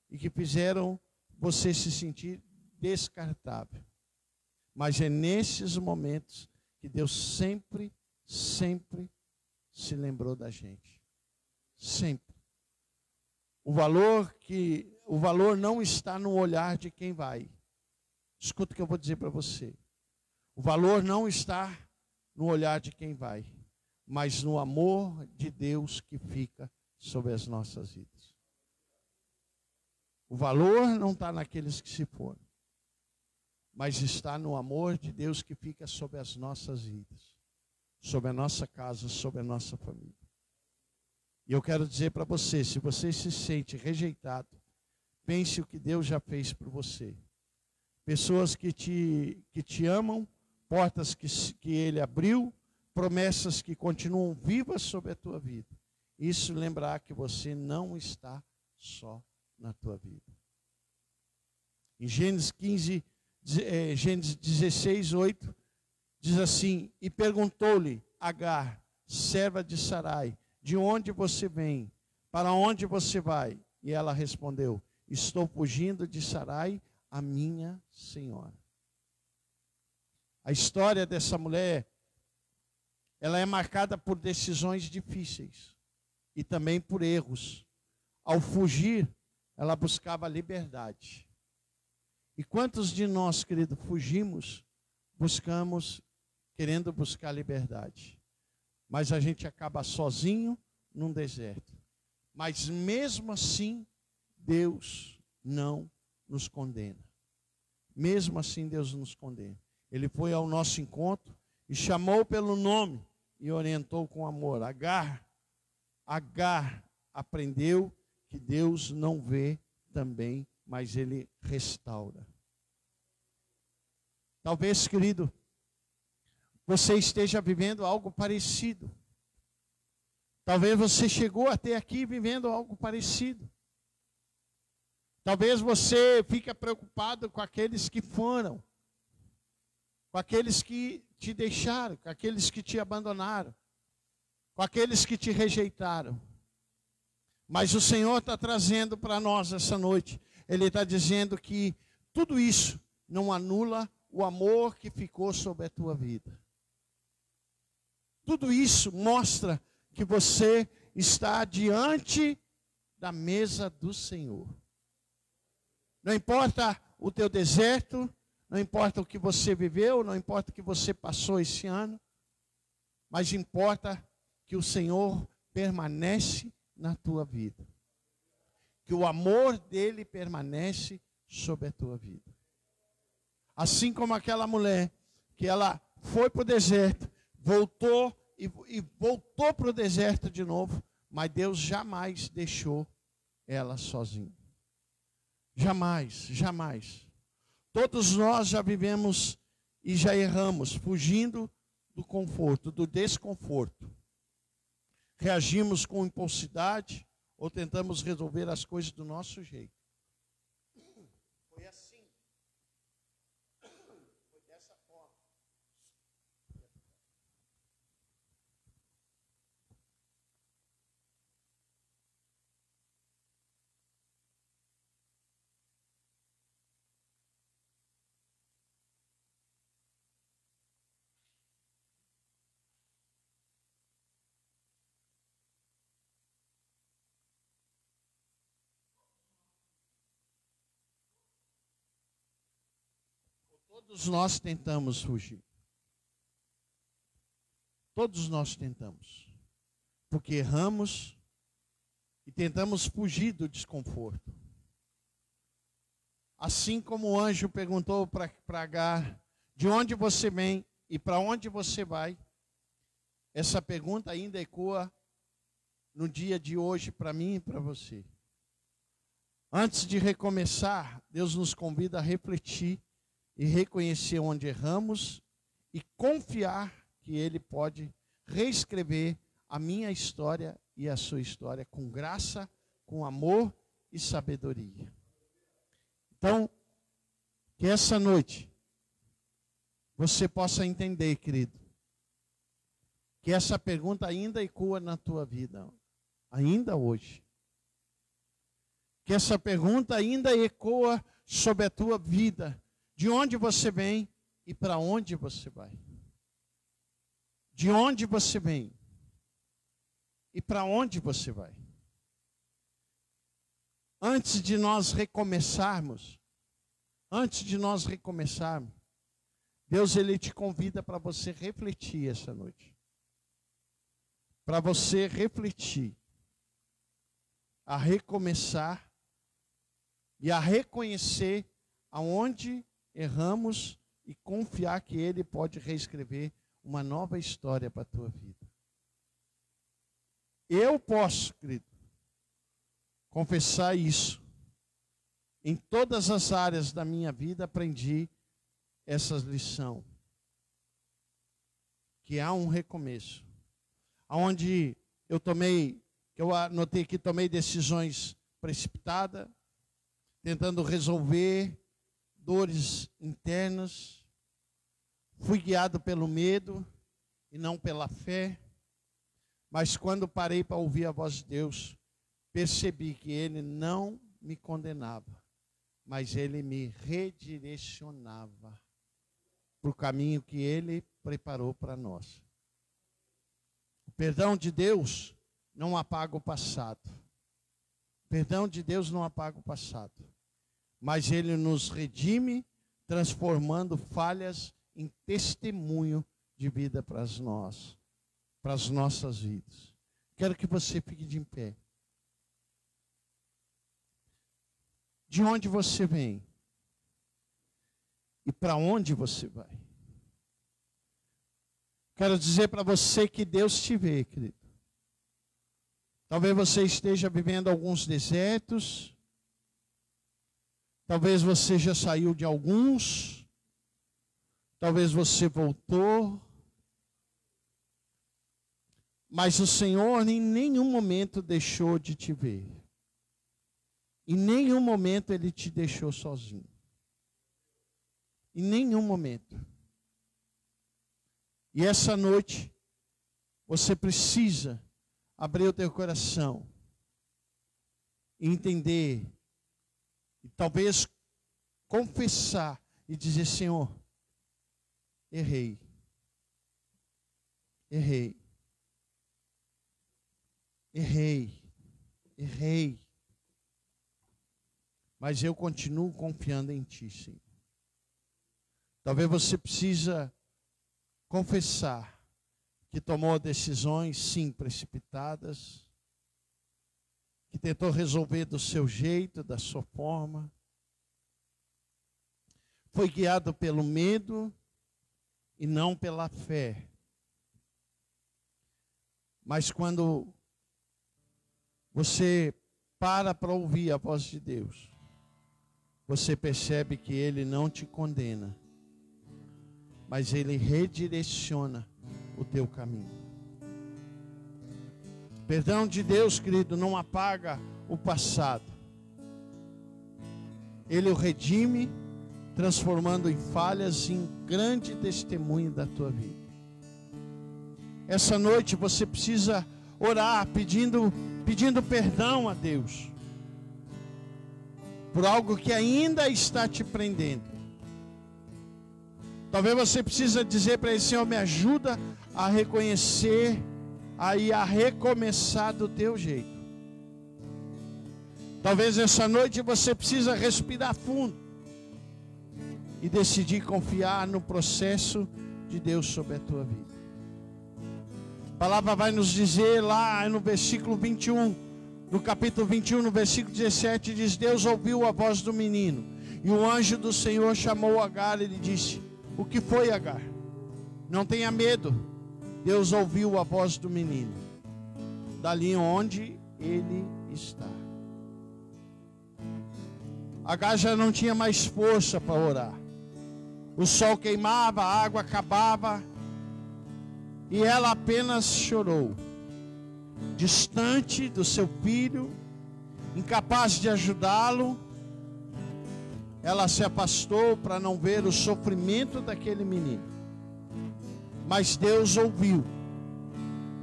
e que fizeram você se sentir descartável. Mas é nesses momentos que Deus sempre se lembrou da gente. Sempre. O valor não está no olhar de quem vai. Escuta o que eu vou dizer para você. O valor não está no olhar de quem vai, mas no amor de Deus que fica sobre as nossas vidas. O valor não está naqueles que se foram, mas está no amor de Deus que fica sobre as nossas vidas, sobre a nossa casa, sobre a nossa família. E eu quero dizer para você, se você se sente rejeitado, pense o que Deus já fez por você. Pessoas que te amam, portas que Ele abriu, promessas que continuam vivas sobre a tua vida. Isso lembrar que você não está só na tua vida. Em Gênesis 16, 8, diz assim: e perguntou-lhe Agar, serva de Sarai, de onde você vem? Para onde você vai? E ela respondeu: estou fugindo de Sarai, a minha senhora. A história dessa mulher, ela é marcada por decisões difíceis e também por erros. Ao fugir, ela buscava liberdade. E quantos de nós, querido, fugimos, querendo buscar liberdade? Mas a gente acaba sozinho num deserto. Mas mesmo assim, Deus não nos condena. Mesmo assim, Deus nos condena. Ele foi ao nosso encontro e chamou pelo nome e orientou com amor. Agar aprendeu que Deus não vê também, mas Ele restaura. Talvez, querido, você esteja vivendo algo parecido. Talvez você chegou até aqui vivendo algo parecido. Talvez você fique preocupado com aqueles que foram, com aqueles que te deixaram, com aqueles que te abandonaram, com aqueles que te rejeitaram. Mas o Senhor está trazendo para nós essa noite, Ele está dizendo que tudo isso não anula o amor que ficou sobre a tua vida. Tudo isso mostra que você está diante da mesa do Senhor. Não importa o teu deserto, não importa o que você viveu, não importa o que você passou esse ano, mas importa que o Senhor permanece na tua vida. Que o amor dele permanece sobre a tua vida. Assim como aquela mulher, que ela foi para o deserto, voltou para o deserto de novo, mas Deus jamais deixou ela sozinha. Jamais, jamais. Todos nós já vivemos e já erramos, fugindo do conforto, do desconforto. Reagimos com impulsividade ou tentamos resolver as coisas do nosso jeito. Foi assim. Foi dessa forma. Todos nós tentamos fugir. Todos nós tentamos. Porque erramos e tentamos fugir do desconforto. Assim como o anjo perguntou para Agar, de onde você vem e para onde você vai, essa pergunta ainda ecoa no dia de hoje para mim e para você. Antes de recomeçar, Deus nos convida a refletir e reconhecer onde erramos e confiar que Ele pode reescrever a minha história e a sua história com graça, com amor e sabedoria. Então, que essa noite você possa entender, querido, que essa pergunta ainda ecoa na tua vida, ainda hoje. Que essa pergunta ainda ecoa sobre a tua vida, de onde você vem e para onde você vai. De onde você vem e para onde você vai. Antes de nós recomeçarmos, Deus, Ele te convida para você refletir essa noite. Para você refletir, a recomeçar e a reconhecer aonde erramos e confiar que Ele pode reescrever uma nova história para a tua vida. Eu posso, querido, confessar isso. Em todas as áreas da minha vida aprendi essa lição. Que há um recomeço. Onde eu anotei que tomei decisões precipitadas, tentando resolver dores internas. Fui guiado pelo medo e não pela fé. Mas quando parei para ouvir a voz de Deus, percebi que Ele não me condenava, mas Ele me redirecionava para o caminho que Ele preparou para nós. O perdão de Deus não apaga o passado. O perdão de Deus não apaga o passado. Mas Ele nos redime, transformando falhas em testemunho de vida para as nossas vidas. Quero que você fique de pé. De onde você vem e para onde você vai? Quero dizer para você que Deus te vê, querido. Talvez você esteja vivendo alguns desertos. Talvez você já saiu de alguns. Talvez você voltou. Mas o Senhor em nenhum momento deixou de te ver. Em nenhum momento Ele te deixou sozinho. Em nenhum momento. E essa noite, você precisa abrir o teu coração e entender, e talvez confessar e dizer: Senhor, errei. Mas eu continuo confiando em Ti, Senhor. Talvez você precisa confessar que tomou decisões, sim, precipitadas, que tentou resolver do seu jeito, da sua forma, foi guiado pelo medo e não pela fé. Mas quando você para ouvir a voz de Deus, você percebe que Ele não te condena, mas Ele redireciona o teu caminho. Perdão de Deus, querido, não apaga o passado. Ele o redime, transformando em falhas em grande testemunho da tua vida. Essa noite você precisa orar pedindo perdão a Deus por algo que ainda está te prendendo. Talvez você precisa dizer para Ele: Senhor, me ajuda a reconhecer, a recomeçar do teu jeito. Talvez essa noite você precisa respirar fundo e decidir confiar no processo de Deus sobre a tua vida. A palavra vai nos dizer lá no versículo 21, no capítulo 21, no versículo 17, diz: Deus ouviu a voz do menino, e o anjo do Senhor chamou Agar e lhe disse: O que foi, Agar? Não tenha medo. Deus ouviu a voz do menino, dali onde ele está. Agar já não tinha mais força para orar. O sol queimava, a água acabava, e ela apenas chorou, distante do seu filho, incapaz de ajudá-lo. Ela se afastou para não ver o sofrimento daquele menino. Mas Deus ouviu,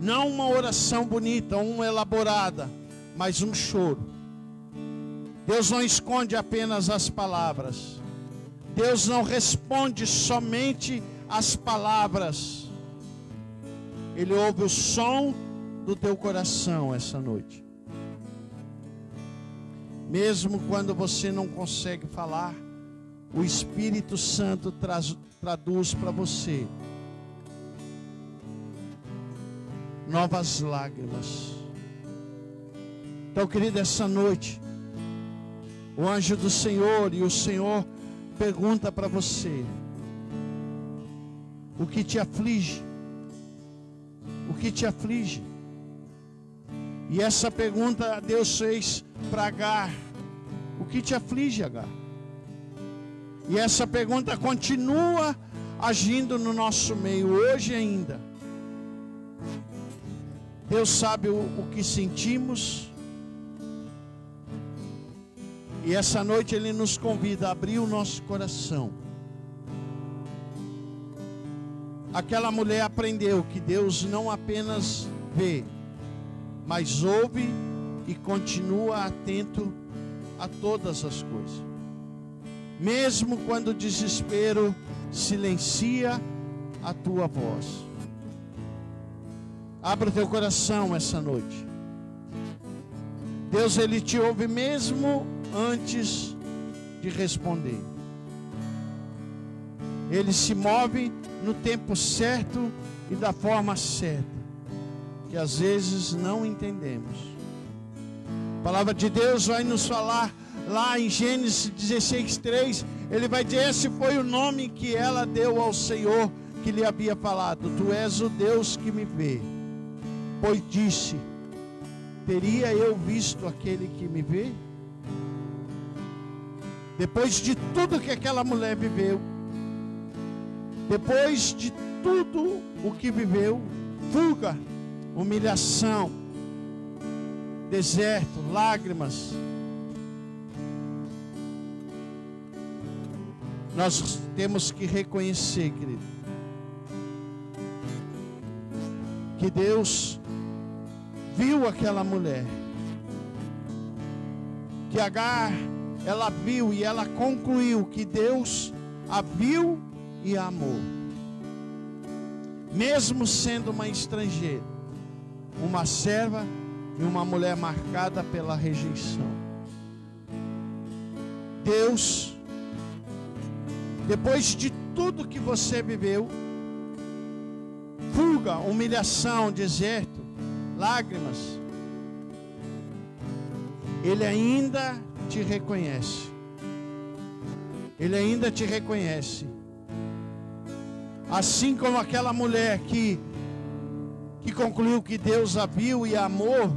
não uma oração bonita, uma elaborada, mas um choro. Deus não esconde apenas as palavras. Deus não responde somente as palavras. Ele ouve o som do teu coração essa noite. Mesmo quando você não consegue falar, o Espírito Santo traduz para você novas lágrimas. Então, querido, essa noite, o anjo do Senhor e o Senhor pergunta para você: o que te aflige? O que te aflige? E essa pergunta Deus fez para Agar: o que te aflige, Agar? E essa pergunta continua agindo no nosso meio hoje ainda. Deus sabe o que sentimos. E essa noite Ele nos convida a abrir o nosso coração. Aquela mulher aprendeu que Deus não apenas vê, mas ouve e continua atento a todas as coisas. Mesmo quando o desespero silencia a tua voz. Abra o teu coração essa noite. Deus, Ele te ouve mesmo antes de responder. Ele se move no tempo certo e da forma certa, que às vezes não entendemos. A palavra de Deus vai nos falar lá em Gênesis 16:3. Ele vai dizer: esse foi o nome que ela deu ao Senhor que lhe havia falado: tu és o Deus que me vê. Pois disse: teria eu visto aquele que me vê? Depois de tudo que aquela mulher viveu, depois de tudo o que viveu, fuga, humilhação, deserto, lágrimas, nós temos que reconhecer, querido, que Deus viu aquela mulher, que Agar, ela viu e ela concluiu que Deus a viu e a amou, mesmo sendo uma estrangeira, uma serva e uma mulher marcada pela rejeição. Deus, depois de tudo que você viveu, fuga, humilhação, deserto, lágrimas, Ele ainda te reconhece. Ele ainda te reconhece. Assim como aquela mulher que concluiu que Deus a viu e a amou.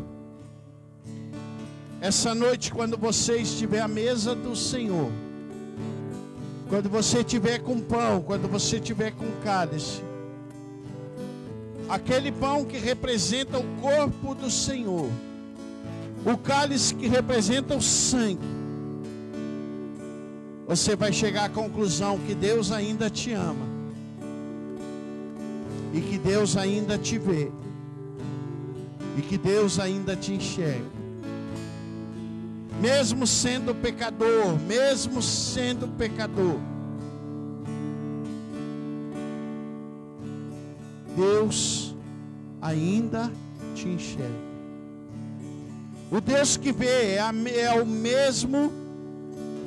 Essa noite, quando você estiver à mesa do Senhor, quando você estiver com pão, quando você estiver com cálice, aquele pão que representa o corpo do Senhor, o cálice que representa o sangue, você vai chegar à conclusão que Deus ainda te ama e que Deus ainda te vê e que Deus ainda te enxerga, mesmo sendo pecador, Deus ainda te enxerga. O Deus que vê é o mesmo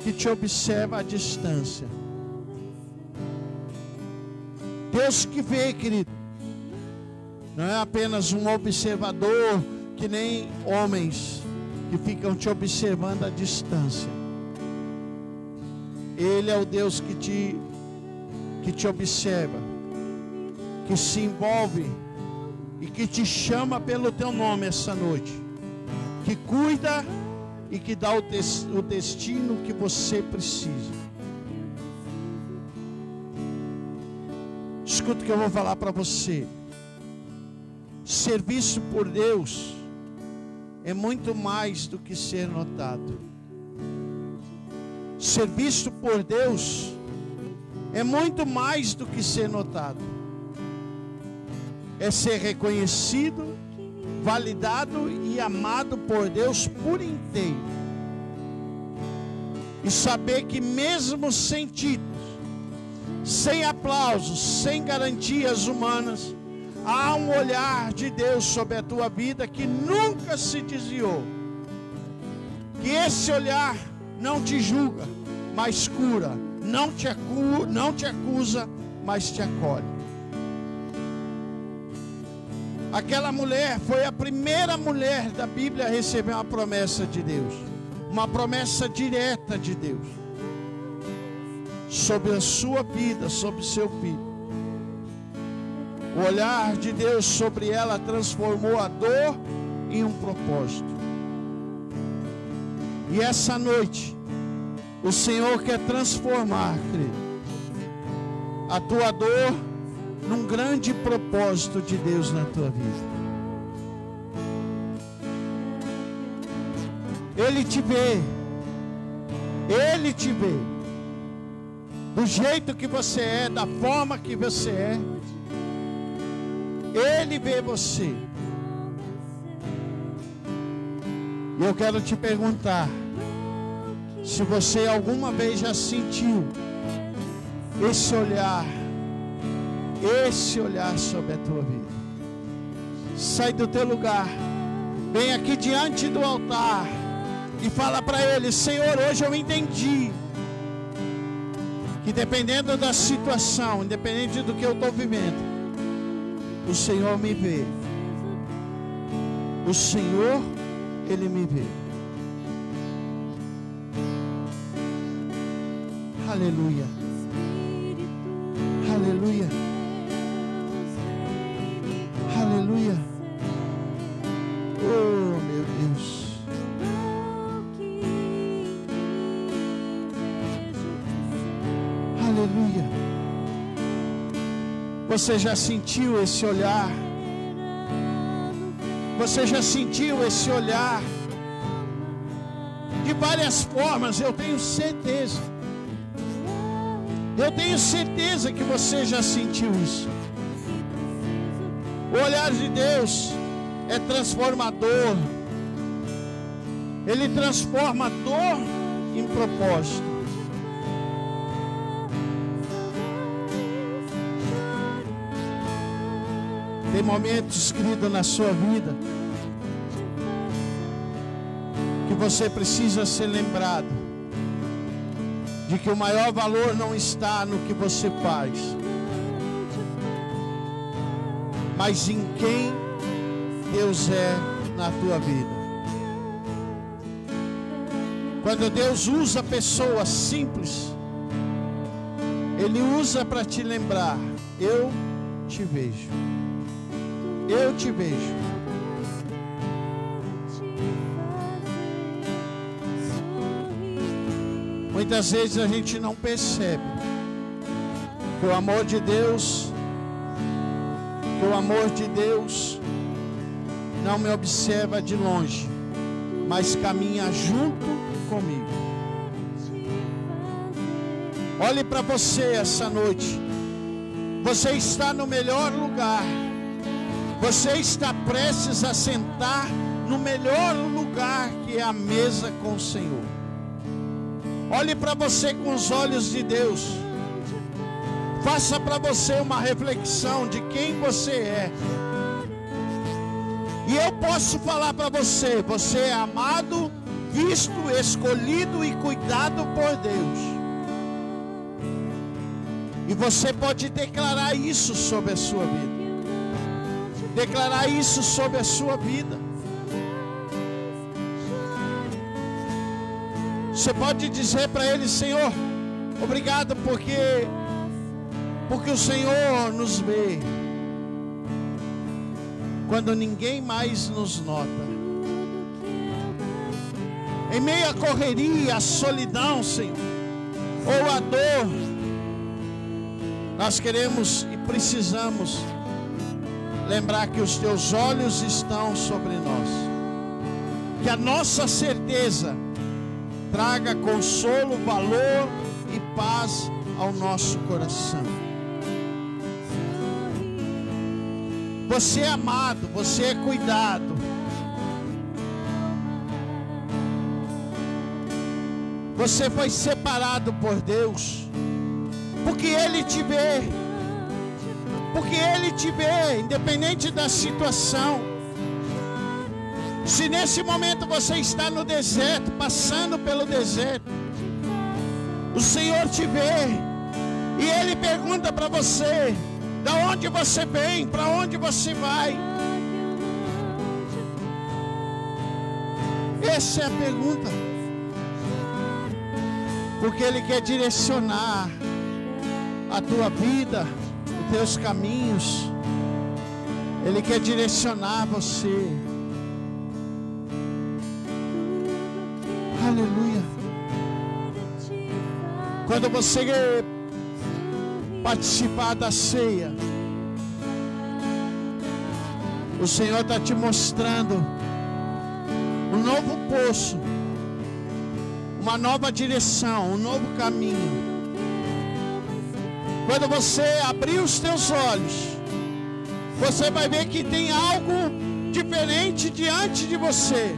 que te observa à distância. Deus que vê, querido, não é apenas um observador, que nem homens que ficam te observando à distância. Ele é o Deus que te que te observa, que se envolve e que te chama pelo teu nome essa noite, que cuida e que dá o destino que você precisa. Escuta o que eu vou falar para você. Serviço por Deus é muito mais do que ser notado. Serviço por Deus é muito mais do que ser notado. É ser reconhecido, validado e amado por Deus por inteiro. E saber que mesmo sem títulos, sem aplausos, sem garantias humanas, há um olhar de Deus sobre a tua vida que nunca se desviou. Que esse olhar não te julga, mas cura. Não te acusa, mas te acolhe. Aquela mulher foi a primeira mulher da Bíblia a receber uma promessa de Deus. Uma promessa direta de Deus. Sobre a sua vida, sobre o seu filho. O olhar de Deus sobre ela transformou a dor em um propósito. E essa noite, o Senhor quer transformar, querido, a tua dor num grande propósito de Deus na tua vida. Ele te vê. Ele te vê. Do jeito que você é, da forma que você é. Ele vê você. E eu quero te perguntar, se você alguma vez já sentiu esse olhar sobre a tua vida. Sai do teu lugar, vem aqui diante do altar e fala para Ele: Senhor, hoje eu entendi que dependendo da situação, independente do que eu estou vivendo, o Senhor me vê. O Senhor, Ele me vê. Aleluia. Aleluia. Aleluia. Oh, meu Deus. Aleluia. Você já sentiu esse olhar? Você já sentiu esse olhar? De várias formas, eu tenho certeza. Eu tenho certeza que você já sentiu isso. O olhar de Deus é transformador. Ele transforma dor em propósito. Tem momentos, querido, na sua vida que você precisa ser lembrado de que o maior valor não está no que você faz, mas em quem Deus é na tua vida. Quando Deus usa pessoas simples, Ele usa para te lembrar: eu te vejo. Eu te vejo. Muitas vezes a gente não percebe que o amor de Deus, não me observa de longe, mas caminha junto comigo. Olhe para você essa noite. Você está no melhor lugar. Você está prestes a sentar no melhor lugar, que é a mesa com o Senhor. Olhe para você com os olhos de Deus. Faça para você uma reflexão de quem você é. E eu posso falar para você: você é amado, visto, escolhido e cuidado por Deus. E você pode declarar isso sobre a sua vida. Declarar isso sobre a sua vida. Você pode dizer para Ele: Senhor, obrigado porque Porque o Senhor nos vê quando ninguém mais nos nota. Em meio à correria, à solidão, Senhor, ou à dor, nós queremos e precisamos lembrar que os teus olhos estão sobre nós. Que a nossa certeza traga consolo, valor e paz ao nosso coração. Você é amado, você é cuidado. Você foi separado por Deus, porque Ele te vê. Porque Ele te vê, independente da situação. Se nesse momento você está no deserto, passando pelo deserto, o Senhor te vê e Ele pergunta para você: da onde você vem, para onde você vai? Essa é a pergunta. Porque Ele quer direcionar a tua vida, os teus caminhos. Ele quer direcionar você. Aleluia. Quando você participar da ceia, o Senhor está te mostrando um novo poço, uma nova direção, um novo caminho. Quando você abrir os teus olhos, você vai ver que tem algo diferente diante de você.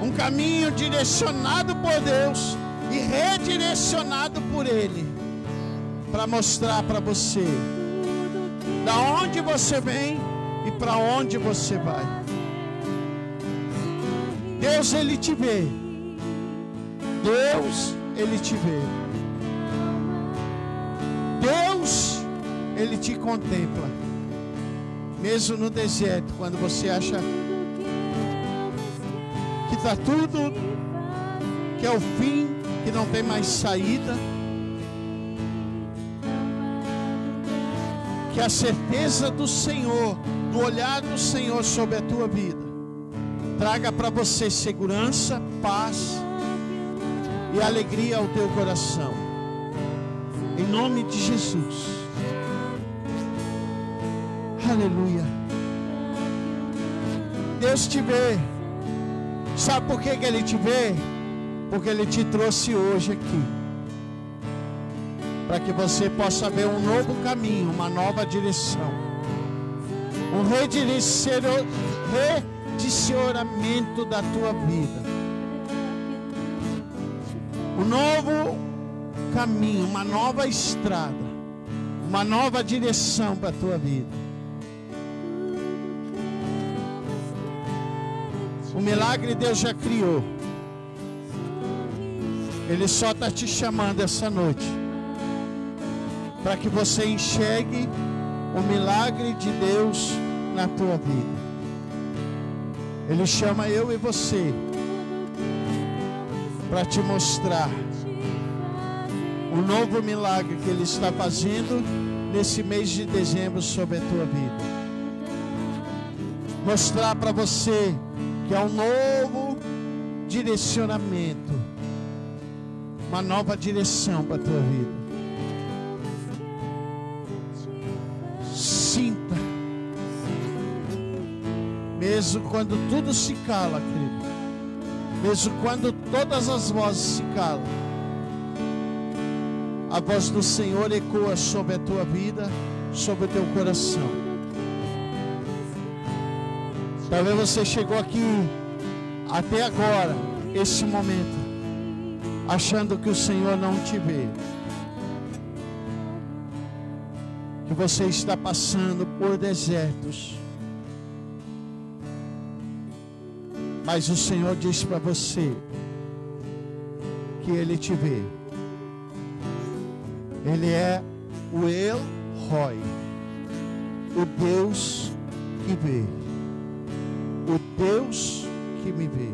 Um caminho direcionado por Deus e redirecionado por Ele, para mostrar para você da onde você vem e para onde você vai. Deus, Ele te vê. Deus, Ele te vê. Deus, Ele te contempla. Mesmo no deserto, quando você acha que está tudo, que é o fim, que não tem mais saída, que a certeza do Senhor, do olhar do Senhor sobre a tua vida, traga para você segurança, paz e alegria ao teu coração. Em nome de Jesus. Aleluia. Deus te vê. Sabe por que Ele te vê? Porque Ele te trouxe hoje aqui, para que você possa ver um novo caminho, uma nova direção, um redirecionamento da tua vida, um novo caminho, uma nova estrada, uma nova direção para a tua vida. O milagre Deus já criou. Ele só está te chamando essa noite para que você enxergue o milagre de Deus na tua vida. Ele chama eu e você para te mostrar o novo milagre que Ele está fazendo nesse mês de dezembro sobre a tua vida. Mostrar para você que é um novo direcionamento, uma nova direção para a tua vida. Sinta, mesmo quando tudo se cala, querido, mesmo quando todas as vozes se calam, a voz do Senhor ecoa sobre a tua vida, sobre o teu coração. Talvez você chegou aqui até agora, esse momento, achando que o Senhor não te vê, que você está passando por desertos, mas o Senhor diz para você que Ele te vê. Ele é o El Roi, o Deus que vê, o Deus que me vê.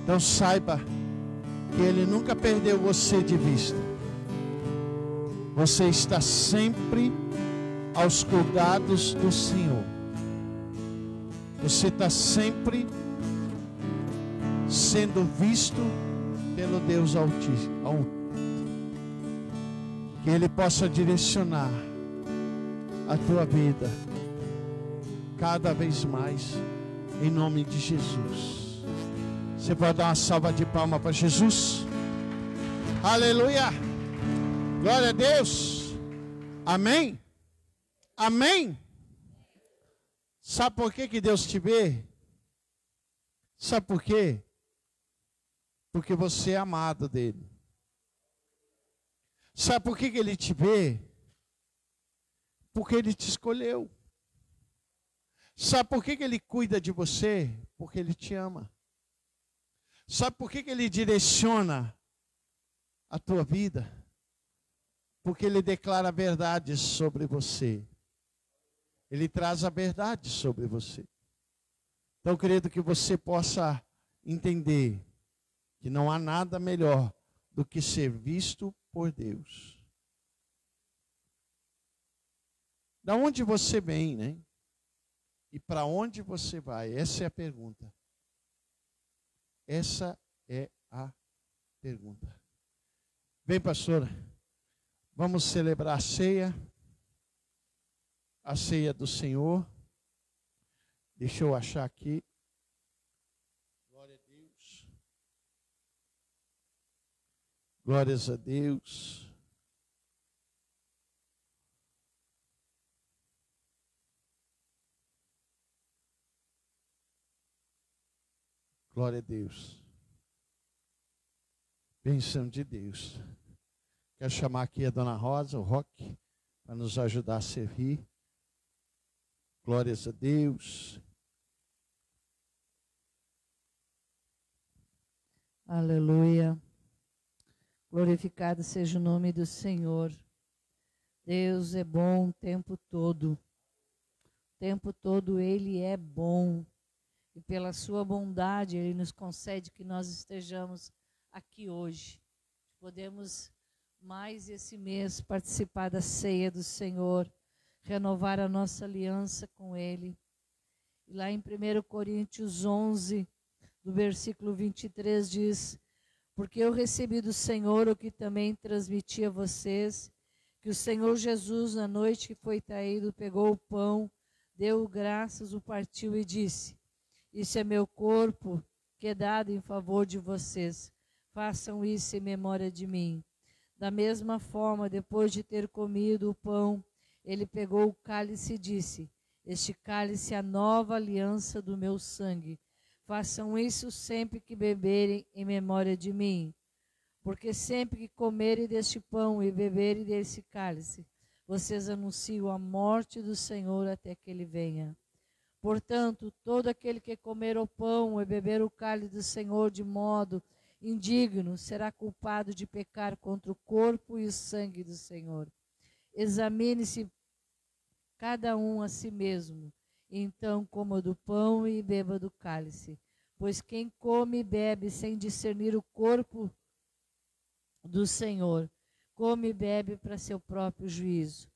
Então saiba que Ele nunca perdeu você de vista. você está sempre aos cuidados do Senhor. Você está sempre sendo visto pelo Deus Altíssimo. Que Ele possa direcionar a tua vida cada vez mais, em nome de Jesus. Você pode dar uma salva de palmas para Jesus? Aleluia! Glória a Deus! Amém? Amém? Sabe por que Deus te vê? Sabe por quê? Porque você é amado dele. Sabe por que Ele te vê? Porque Ele te escolheu. Sabe por que Ele cuida de você? Porque Ele te ama. Sabe por que Ele direciona a tua vida? Porque Ele declara verdades sobre você. Ele traz a verdade sobre você. Então, querido, que você possa entender que não há nada melhor do que ser visto por Deus. Da onde você vem, né? E para onde você vai? Essa é a pergunta. Essa é a pergunta. Bem, pastora, vamos celebrar a ceia do Senhor. Deixa eu achar aqui. Glória a Deus. Glórias a Deus. Glória a Deus. Bênção de Deus. Quero chamar aqui a dona Rosa, o Roque, para nos ajudar a servir. Glórias a Deus. Aleluia. Glorificado seja o nome do Senhor. Deus é bom o tempo todo. O tempo todo Ele é bom. E pela sua bondade Ele nos concede que nós estejamos aqui hoje. Podemos mais esse mês participar da ceia do Senhor, renovar a nossa aliança com Ele. E lá em 1 Coríntios 11, do versículo 23 diz: porque eu recebi do Senhor o que também transmiti a vocês, que o Senhor Jesus, na noite que foi traído, pegou o pão, deu graças, o partiu e disse: isso é meu corpo, que é dado em favor de vocês. Façam isso em memória de mim. Da mesma forma, depois de ter comido o pão, ele pegou o cálice e disse: este cálice é a nova aliança do meu sangue. Façam isso sempre que beberem em memória de mim. Porque sempre que comerem deste pão e beberem desse cálice, vocês anunciam a morte do Senhor até que Ele venha. Portanto, todo aquele que comer o pão e beber o cálice do Senhor de modo indigno será culpado de pecar contra o corpo e o sangue do Senhor. Examine-se cada um a si mesmo, então coma do pão e beba do cálice. Pois quem come e bebe sem discernir o corpo do Senhor, come e bebe para seu próprio juízo.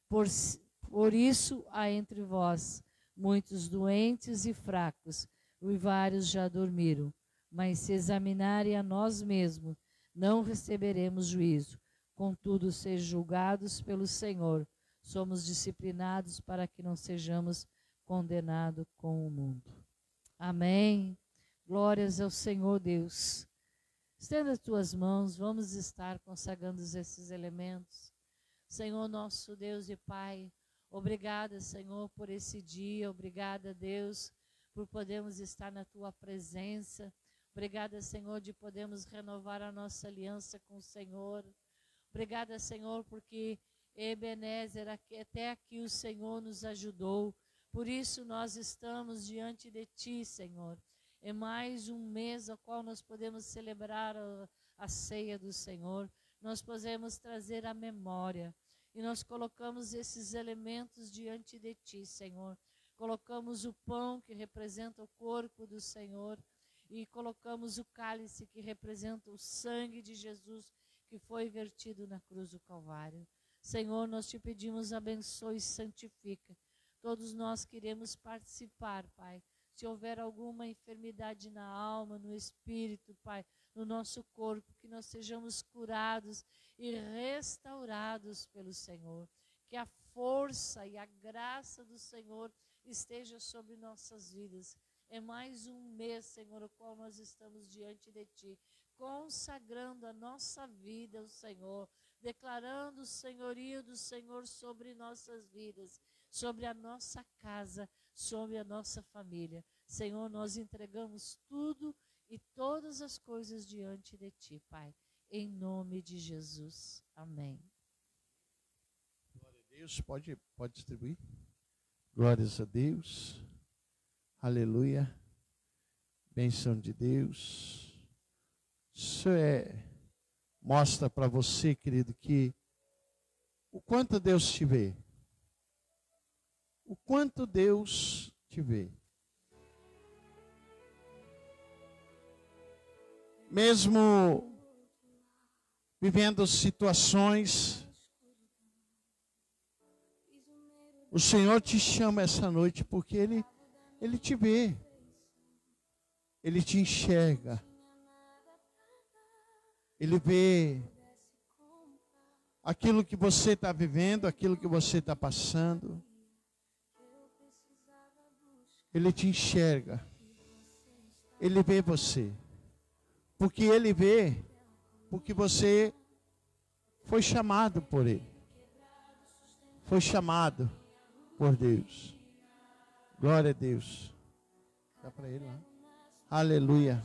Por isso há entre vós muitos doentes e fracos, e vários já dormiram. Mas se examinarem a nós mesmos, não receberemos juízo. Contudo, sejam julgados pelo Senhor. Somos disciplinados para que não sejamos condenados com o mundo. Amém. Glórias ao Senhor Deus. Estenda as tuas mãos, vamos estar consagrando esses elementos. Senhor nosso Deus e Pai, obrigada, Senhor, por esse dia. Obrigada, Deus, por podermos estar na Tua presença. Obrigada, Senhor, de podermos renovar a nossa aliança com o Senhor. Obrigada, Senhor, porque Ebenezer, até aqui o Senhor nos ajudou. Por isso nós estamos diante de Ti, Senhor. É mais um mês ao qual nós podemos celebrar a ceia do Senhor. Nós podemos trazer a memória. E nós colocamos esses elementos diante de Ti, Senhor. Colocamos o pão que representa o corpo do Senhor. E colocamos o cálice que representa o sangue de Jesus que foi vertido na cruz do Calvário. Senhor, nós te pedimos, abençoe e santifica. Todos nós queremos participar, Pai. Se houver alguma enfermidade na alma, no espírito, Pai, no nosso corpo, que nós sejamos curados e restaurados pelo Senhor. Que a força e a graça do Senhor esteja sobre nossas vidas. É mais um mês, Senhor, o qual nós estamos diante de Ti, consagrando a nossa vida ao Senhor, declarando o senhorio do Senhor sobre nossas vidas, sobre a nossa casa, sobre a nossa família. Senhor, nós entregamos tudo e todas as coisas diante de Ti, Pai. Em nome de Jesus. Amém. Glória a Deus. Pode distribuir. Glórias a Deus. Aleluia. Bênção de Deus. Isso mostra para você, querido, que o quanto Deus te vê. O quanto Deus te vê. Mesmo vivendo situações, o Senhor te chama essa noite porque Ele te vê. Ele te enxerga. Ele vê aquilo que você está vivendo, aquilo que você está passando. Ele te enxerga. Ele vê você. Porque Ele vê, porque você foi chamado por Ele. Foi chamado por Deus. Glória a Deus. Dá para Ele lá. Aleluia.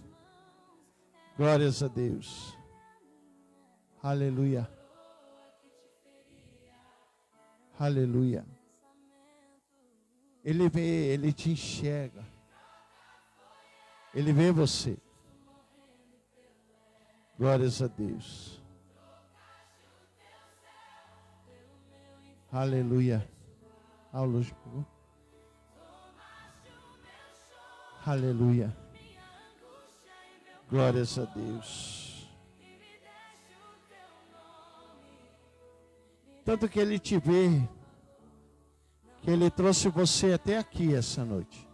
Glórias a Deus. Aleluia. Aleluia. Ele vê, Ele te enxerga. Ele vê você. Glórias a Deus. Aleluia. A luz pegou. Aleluia. Glórias a Deus. Tanto que Ele te vê, que Ele trouxe você até aqui essa noite.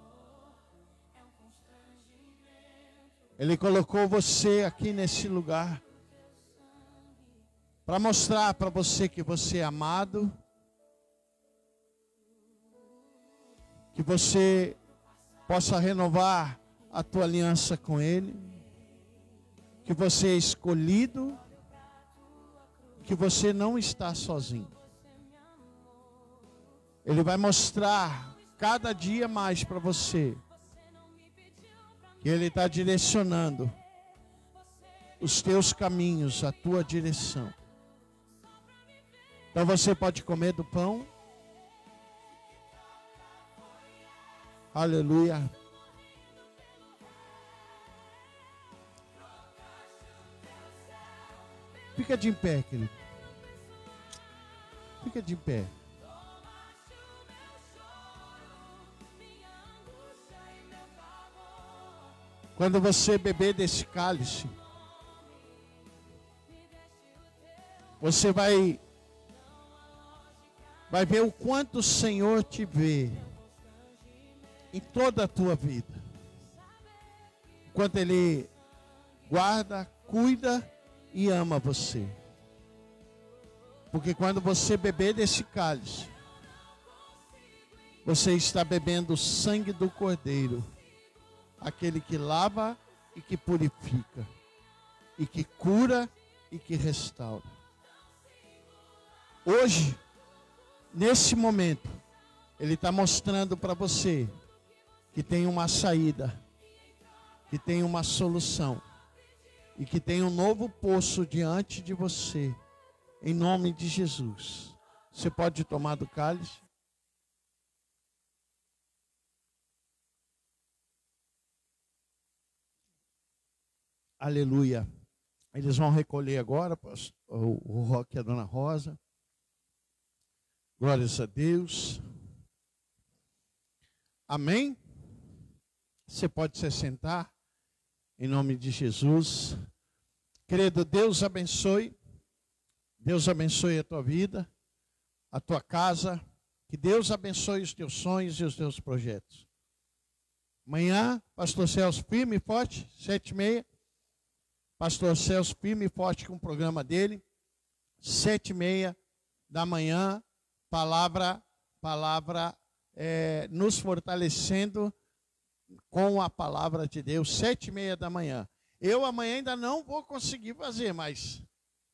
Ele colocou você aqui nesse lugar para mostrar para você que você é amado, que você possa renovar a tua aliança com Ele, que você é escolhido, que você não está sozinho. Ele vai mostrar cada dia mais para você que Ele está direcionando os teus caminhos, a tua direção. Então você pode comer do pão. Aleluia. Fica de pé, querido. Fica de pé. Quando você beber desse cálice, você vai ver o quanto o Senhor te vê em toda a tua vida. O quanto Ele guarda, cuida e ama você. Porque quando você beber desse cálice, você está bebendo o sangue do Cordeiro, aquele que lava e que purifica, e que cura e que restaura. Hoje, nesse momento, Ele está mostrando para você que tem uma saída, que tem uma solução, e que tem um novo poço diante de você, em nome de Jesus. Você pode tomar do cálice? Aleluia. Eles vão recolher agora, o Roque e a Dona Rosa. Glórias a Deus. Amém? Você pode se sentar, em nome de Jesus. Querido, Deus abençoe. Deus abençoe a tua vida. a tua casa. Que Deus abençoe os teus sonhos e os teus projetos. Amanhã, pastor Celso firme e forte, 7h30. Pastor Celso firme e forte com o programa dele. 7h30 da manhã, palavra nos fortalecendo com a palavra de Deus, 7h30 da manhã. Eu amanhã ainda não vou conseguir fazer, mas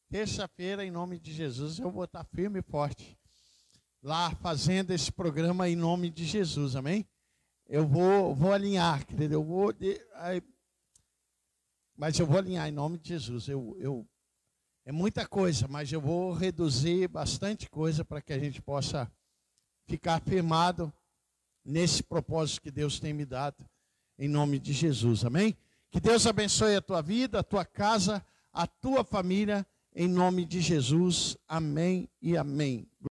terça-feira, em nome de Jesus, eu vou estar firme e forte lá fazendo esse programa em nome de Jesus, amém? Eu vou alinhar, querido, mas eu vou alinhar em nome de Jesus. É muita coisa, mas eu vou reduzir bastante coisa para que a gente possa ficar firmado nesse propósito que Deus tem me dado, em nome de Jesus, amém? Que Deus abençoe a tua vida, a tua casa, a tua família, em nome de Jesus, amém e amém.